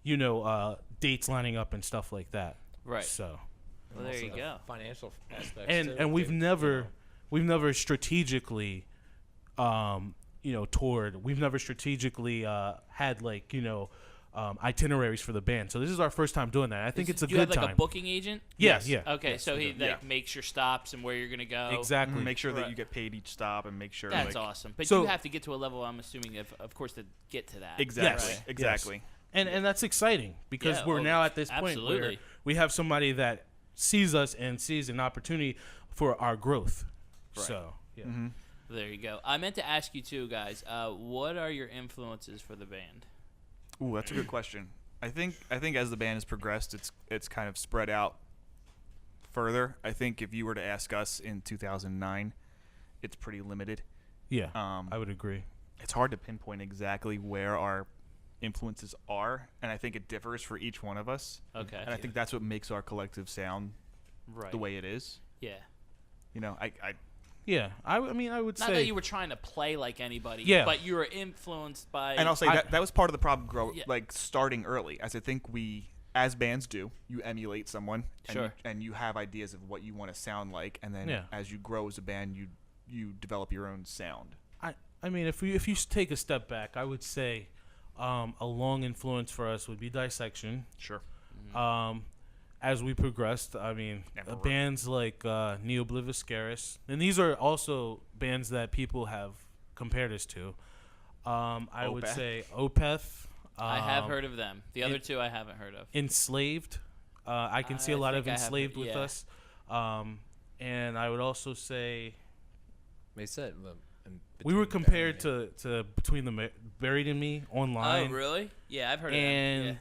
you know, dates lining up and stuff like that. Right. So well, there you go. Financial aspects. And we've never strategically you know, toured. We've never strategically had like, you know, itineraries for the band. So this is our first time doing that. I think it's a good time. Do you have like a booking agent? Yeah, yeah. Okay, yes, so he like makes your stops and where you're gonna go. Exactly. Make sure that you get paid each stop, and make sure that's like, awesome. But so, you have to get to a level, I'm assuming, of course, to get to that. Exactly. Yes. Exactly. Yes. And that's exciting because we're now at this point where we have somebody that sees us and sees an opportunity for our growth. Right. So yeah. There you go. I meant to ask you too, guys. What are your influences for the band? Ooh, that's a good question. I think as the band has progressed, it's kind of spread out further. I think if you were to ask us in 2009, it's pretty limited. Yeah, I would agree. It's hard to pinpoint exactly where our influences are, and I think it differs for each one of us. Okay. And I think that's what makes our collective sound the way it is. Yeah. You know, Yeah, I mean, I would Not say that you were trying to play like anybody, but you were influenced by. And I'll say that was part of the problem, like starting early, as I think we, as bands do, you emulate someone, and you have ideas of what you want to sound like, and then as you grow as a band, you develop your own sound. I mean, if you take a step back, I would say a long influence for us would be Dissection. Sure. As we progressed, I mean, bands like Neobliviscaris, and these are also bands that people have compared us to. I would say Opeth. I have heard of them. The other two I haven't heard of. Enslaved. I can see a lot of Enslaved with us. And I would also say they said we were compared to Between the Buried and Me online. Oh, really? Yeah, I've heard of them. And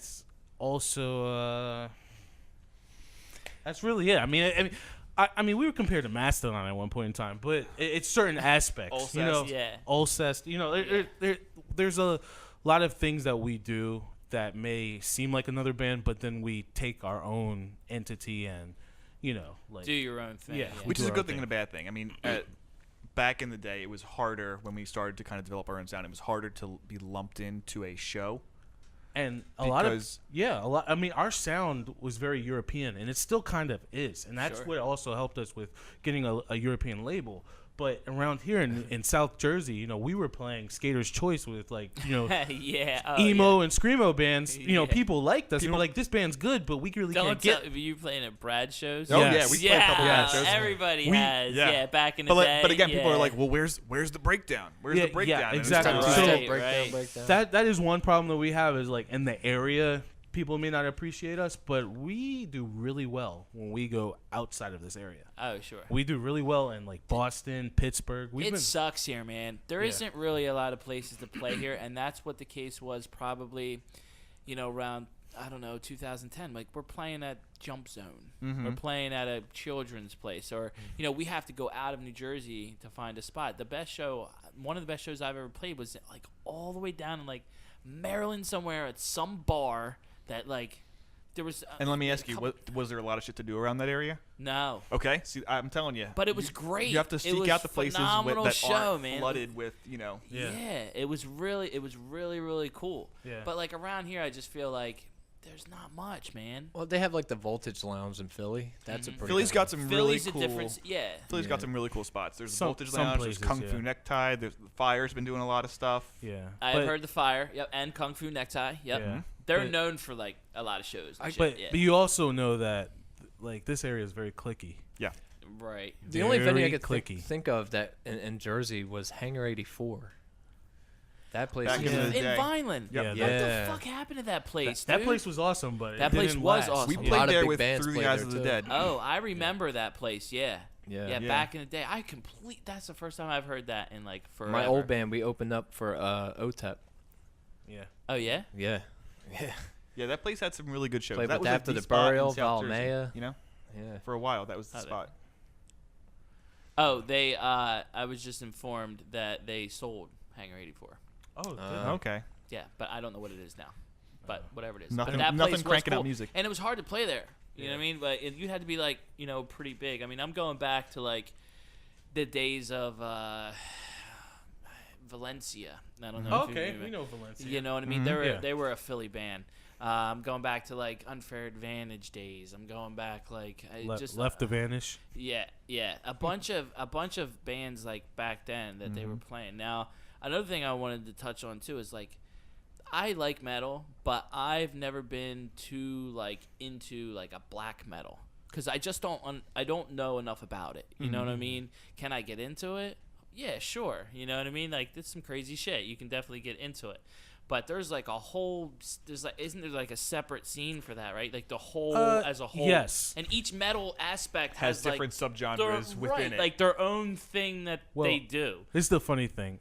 also, that's really it. I mean, we were compared to Mastodon at one point in time, but it's certain aspects. Ulcest, you know, Ulcest. You know, there's a lot of things that we do that may seem like another band, but then we take our own entity and, you know, like do your own thing. Yeah, which is a good thing and a bad thing. I mean, back in the day, it was harder when we started to kind of develop our own sound. It was harder to be lumped into a show. And a lot. I mean, our sound was very European, and it still kind of is, and that's what also helped us with getting a European label. But around here in South Jersey, you know, we were playing Skater's Choice with, like, you know, emo and screamo bands. You know, people liked us. People, and we're like, this band's good, but we really can't get. You playing at Brad's shows? Oh yeah, we played a couple of shows. Everybody has. Yeah, back in the day. But again, people are like, well, where's the breakdown? Where's the breakdown? Yeah, exactly. Breakdown. That is one problem that we have is, like, in the area, people may not appreciate us, but we do really well when we go outside of this area. Oh, sure. We do really well in, like, Boston, Pittsburgh. It sucks here, man. There isn't really a lot of places to play here, and that's what the case was probably, you know, around, I don't know, 2010. Like, we're playing at Jump Zone. Mm-hmm. We're playing at a children's place. Or, you know, we have to go out of New Jersey to find a spot. The best show, one of the best shows I've ever played was, like, all the way down in, like, Maryland somewhere at some bar. That, like, there was. And let me ask you, was there a lot of shit to do around that area? No. Okay, see, I'm telling you. But it was great. You have to seek out the places that aren't man. flooded with, you know. Yeah, it was really, really cool. Yeah. But, like, around here, I just feel like there's not much, man. Well, they have, like, the Voltage Lounge in Philly. That's a pretty. Philly's got some really cool. Philly's got some really cool spots. There's the Voltage Lounge. There's Kung Fu Necktie. There's the Fire's been doing a lot of stuff. Yeah. I've heard the Fire. Yep, and Kung Fu Necktie. Yep. Yeah. They're known for, like, a lot of shows. But you also know that, like, this area is very cliquey. Yeah. Right. The only venue I could think of that in Jersey was Hangar 84. That place back in Vineland. Yep. What the fuck happened to that place? That place was awesome, but that place was awesome. We played there with Through the Eyes of the Dead. Oh, I remember that place. Yeah. Back in the day, that's the first time I've heard that in, like, forever. My old band, we opened up for OTEP. Yeah. Oh yeah. Yeah. Yeah, that place had some really good shows. Played that with was After the Burial, Valmea. You know? Yeah. For a while, that was the spot. Oh, they. I was just informed that they sold Hangar 84. Oh, Okay. Yeah, but I don't know what it is now. But whatever it is. Nothing- but that nothing place was cranking out cool. music. And it was hard to play there. You know what I mean? But you had to be like, pretty big. I mean, I'm going back to like the days of Valencia. I don't know. Okay, we know Valencia. You know what I mean? They were a Philly band. I'm going back to like Unfair Advantage days. I'm going back like Left to Vanish. Yeah. A bunch of bands like back then that they were playing. Now, another thing I wanted to touch on too is like I like metal, but I've never been too like into like a black metal because I just I don't know enough about it. You know what I mean? Can I get into it? Yeah, sure. You know what I mean? Like, it's some crazy shit. You can definitely get into it. But there's like isn't there like a separate scene for that, right? Like the whole as a whole. Yes. And each metal aspect Has different like, subgenres within it. Like their own thing that they do. This is the funny thing.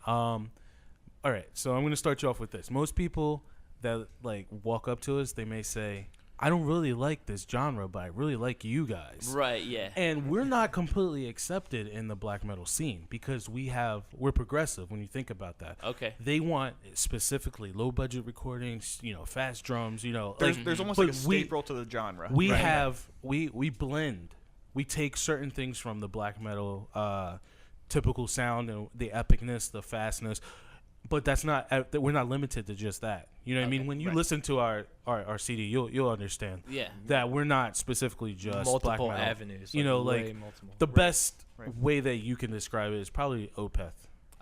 All right, so I'm going to start you off with this. Most people that like walk up to us, they may say, I don't really like this genre, but I really like you guys. Right, yeah. And we're not completely accepted in the black metal scene because we're progressive when you think about that. Okay. They want specifically low budget recordings, fast drums, There's almost like a staple to the genre. We blend. We take certain things from the black metal typical sound and the epicness, the fastness. But that's not. We're not limited to just that. You know what I mean? When you listen to our CD, you'll understand. Yeah. That we're not specifically just multiple black metal. avenues. Multiple. The best way that you can describe it is probably Opeth.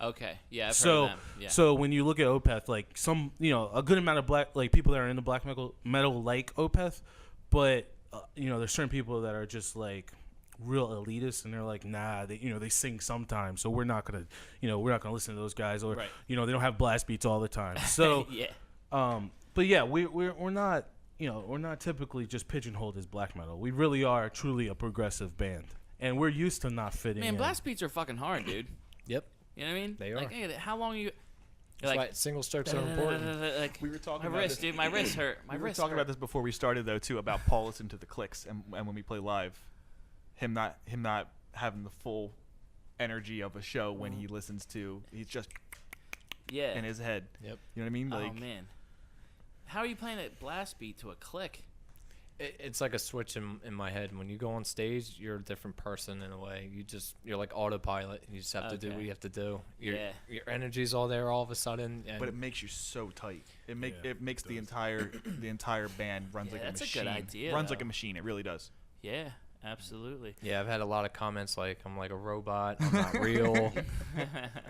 Okay. Yeah. I've heard of them. Yeah. So when you look at Opeth, like some, a good amount of black, like people that are into black metal like Opeth, but there's certain people that are just like real elitist and they're like, nah, they sing sometimes, so we're not gonna listen to those guys, or they don't have blast beats all the time. So yeah. But yeah, we're not typically just pigeonholed as black metal. We really are truly a progressive band, and we're used to not fitting in. Man, blast beats are fucking hard, dude. Yep. You know what I mean? They are. Like, hey, how long you? That's why single strokes are important. Like, we were talking my about wrist, dude. My wrist hurt. We were talking about this before we started though too, about Paul listening to the clicks and when we play live. Him not having the full energy of a show when he listens to, he's just in his head. Yep. You know what I mean? Like, oh man, how are you playing a blast beat to a click? It's like a switch in my head. When you go on stage, you're a different person in a way. You're like autopilot. You just have to do what you have to do. Your energy's all there all of a sudden. But it makes you so tight. It makes the entire band runs like a machine. That's a good idea. Runs though. like a machine. It really does. Yeah. Absolutely. Yeah, I've had a lot of comments like I'm like a robot. I'm not real.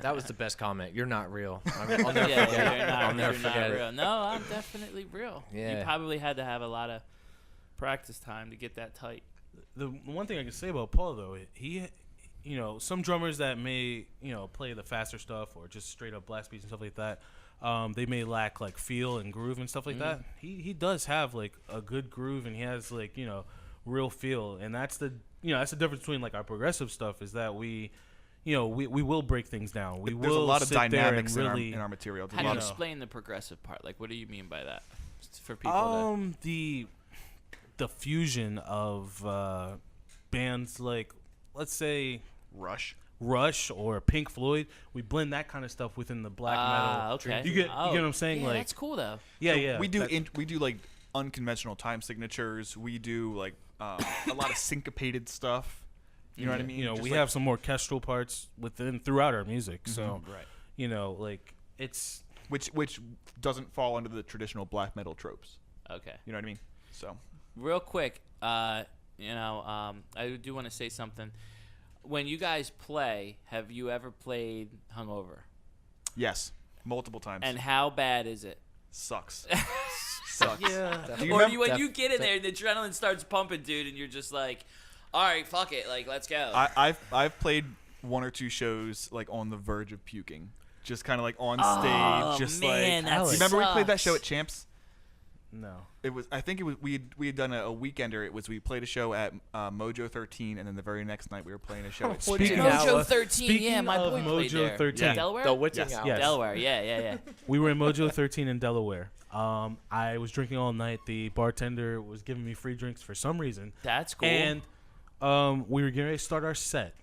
That was the best comment. You're not real. I'll never forget it. I'll never forget it. No, I'm definitely real. Yeah. You probably had to have a lot of practice time to get that tight. The one thing I can say about Paul though, he, some drummers that may, play the faster stuff or just straight up blast beats and stuff like that, they may lack like feel and groove and stuff like that. He does have like a good groove and he has like, real feel, and that's the difference between like our progressive stuff is that we will break things down. There's a lot of dynamics in our material. How do you explain the progressive part? Like, what do you mean by that? For people, the fusion of bands like, let's say Rush or Pink Floyd, we blend that kind of stuff within the black metal. Okay. You get what I'm saying? Yeah, like, that's cool though. Yeah, we do like unconventional time signatures. We do like a lot of syncopated stuff. You know what I mean? We have some orchestral parts throughout our music. So, right. Like it's which doesn't fall under the traditional black metal tropes. Okay. You know what I mean? So, real quick, I do want to say something. When you guys play, have you ever played hungover? Yes, multiple times. And how bad is it? Sucks. yeah. When you get in there and the adrenaline starts pumping, dude, and you're just like, all right, fuck it, like, let's go. I've played one or two shows like on the verge of puking, just kind of like on stage, just man, like. That remember we played that show sucks. at Champs? No. I think it was we had done a weekender. We played a show at Mojo 13, and then the very next night we were playing a show at Mojo 13, yeah, my boy played Mojo there. 13. Yeah. Delaware? The Witching Yes. Hour. Yes. Delaware, yeah. We were in Mojo 13 in Delaware. I was drinking all night. The bartender was giving me free drinks for some reason. That's cool. And we were getting ready to start our set.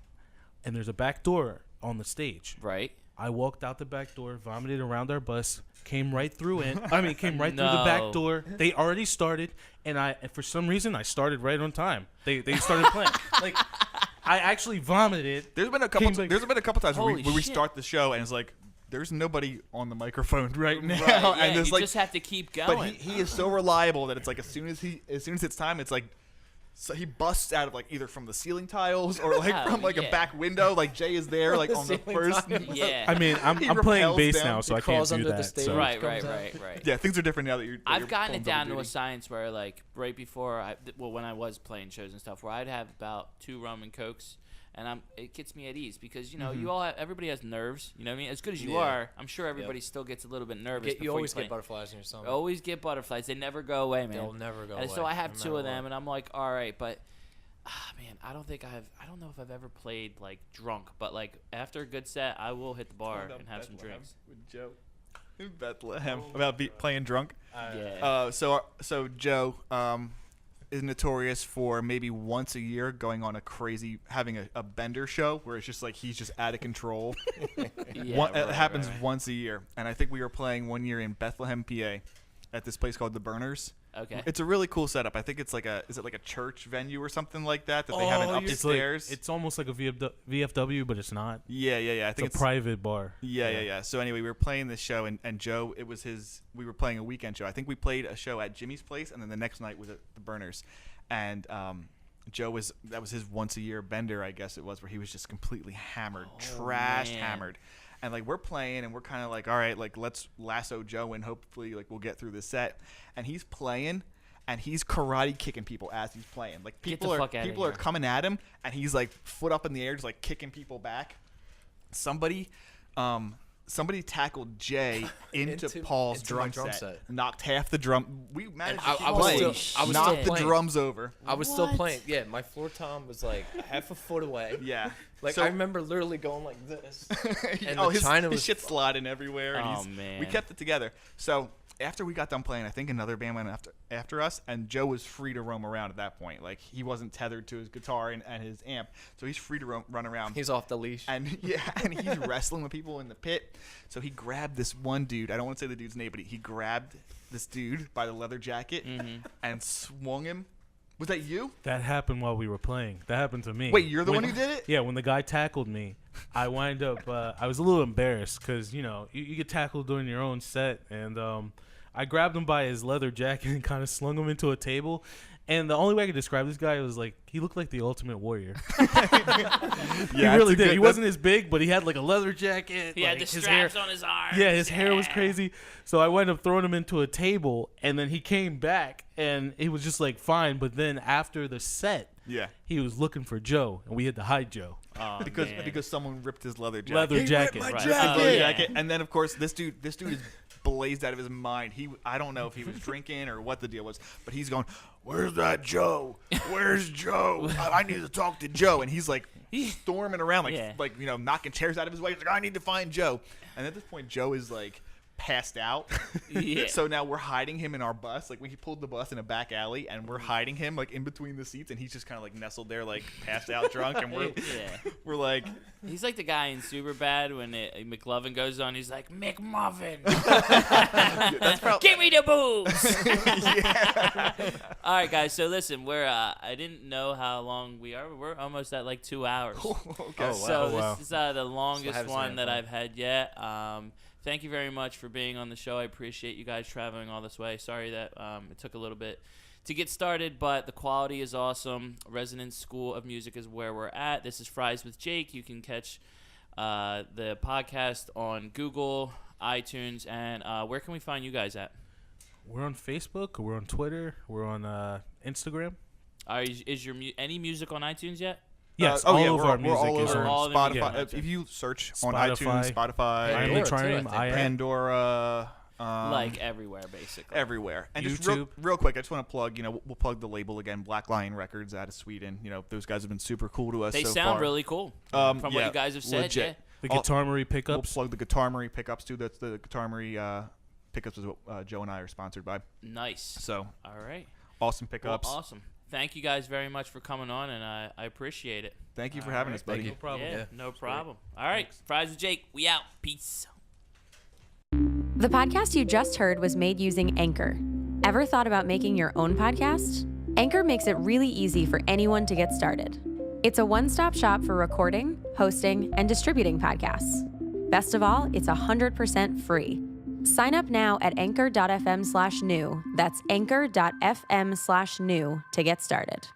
and there's a back door on the stage. Right. I walked out the back door, vomited around our bus, came right through through the back door. They already started, and for some reason I started right on time. They started playing. Like, I actually vomited. There's been a couple times where we start the show and it's like, there's nobody on the microphone right now, right, yeah, and you just have to keep going. But he is so reliable that it's like as soon as it's time, it's like. So he busts out of like either from the ceiling tiles or like from like a back window. Like Jay is there like on the first. Yeah. I mean, I'm playing bass now, so I can't do that. So. Right. Yeah, things are different now that you're. I've gotten it down to a science where like right before when I was playing shows and stuff, where I'd have about 2 rum and cokes. And it gets me at ease because, you know, everybody has nerves. You know what I mean? As good as you are, I'm sure everybody still gets a little bit nervous. You always get butterflies in your stomach. Always get butterflies. They never go away, man. They'll never go away. And so I have 2 of them, and I'm like, all right, but, man, I don't know if I've ever played, like, drunk. But, like, after a good set, I will hit the bar and have some drinks. With Joe. In Bethlehem. About playing drunk. Yeah. So Joe, is notorious for maybe once a year going on having a bender show where it's just like he's just out of control. It happens once a year, and I think we were playing one year in Bethlehem, PA, at this place called the Burners. Okay. It's a really cool setup. I think it's like a church venue or something like that they have an upstairs. It's almost like a VFW, but it's not. Yeah. I think it's a private bar. Yeah. So anyway, we were playing this show, and Joe, we were playing a weekend show. I think we played a show at Jimmy's place, and then the next night was at the Burners. And Joe that was his once a year bender, I guess it was, where he was just completely hammered, hammered. And like we're playing and we're kind of like, all right, like let's lasso Joe and hopefully like we'll get through this set. And he's playing and he's karate kicking people as he's playing. Like people are coming at him and he's like foot up in the air, just like kicking people back. Somebody tackled Jay into Paul's drum set, knocked half the drum. We managed to knock the drums over. I was still playing. Yeah, my floor tom was like half a foot away. Yeah. Like I remember literally going like this. And his shit sliding everywhere. And man. We kept it together. So after we got done playing, I think another band went after us, and Joe was free to roam around at that point. Like he wasn't tethered to his guitar and his amp, so he's free to run around. He's off the leash. And he's wrestling with people in the pit. So he grabbed this one dude. I don't want to say the dude's name, but he grabbed this dude by the leather jacket and swung him. Was that you? That happened while we were playing. That happened to me. Wait, you're the one who did it? Yeah, when the guy tackled me, I wind up. I was a little embarrassed because you get tackled during your own set, and I grabbed him by his leather jacket and kind of slung him into a table. And the only way I could describe this guy was like he looked like the Ultimate Warrior. He really did. He wasn't as big, but he had like a leather jacket. He had the straps on his arms. Yeah, his hair was crazy. So I wound up throwing him into a table, and then he came back, and he was just like fine. But then after the set, he was looking for Joe, and we had to hide Joe. Oh, because someone ripped his leather jacket. Leather jacket. Leather jacket. And then of course this dude is blazed out of his mind. I don't know if he was drinking or what the deal was, but he's going, "Where's that Joe? Where's Joe? I need to talk to Joe." And he's like storming around like knocking chairs out of his way. He's like, "I need to find Joe." And at this point, Joe is like passed out. So now we're hiding him in our bus. Like we pulled the bus in a back alley, and we're hiding him like in between the seats, and he's just kind of like nestled there, like passed out, drunk. And we're like, he's like the guy in Superbad when McLovin goes on. He's like, McMuffin, give me the boobs. All right, guys. So listen, we're I didn't know how long we are. We're almost at like 2 hours. Okay. So this is the longest one that I've had yet. Thank you very much for being on the show. I appreciate you guys traveling all this way. Sorry that it took a little bit to get started, but the quality is awesome. Resonance School of Music is where we're at. This is Fries with Jake. You can catch the podcast on Google, iTunes, and where can we find you guys at? We're on Facebook. We're on Twitter. We're on Instagram. Is your any music on iTunes yet? Yes, all of our music all is over on Spotify. If you search on iTunes, Spotify, Pandora, like everywhere, basically. Everywhere. And YouTube. just real quick, I just want to plug, we'll plug the label again, Black Lion Records out of Sweden. Those guys have been super cool to us so far. They sound really cool. From what you guys have said, legit. The Guitar Marie pickups. We'll plug the Guitar Marie pickups, too. That's the Guitar Marie pickups is what Joe and I are sponsored by. Nice. So, all right. Awesome pickups. Well, awesome. thank you guys very much for coming on, and I appreciate it. Thank you for having us, buddy. No problem. Yeah, no problem. All right, Fries with Jake, we out. Peace. The podcast you just heard was made using Anchor. Ever thought about making your own podcast? Anchor makes it really easy for anyone to get started. It's a one-stop shop for recording, hosting, and distributing podcasts. Best of all, it's 100% free. Sign up now at anchor.fm/new. That's anchor.fm/new to get started.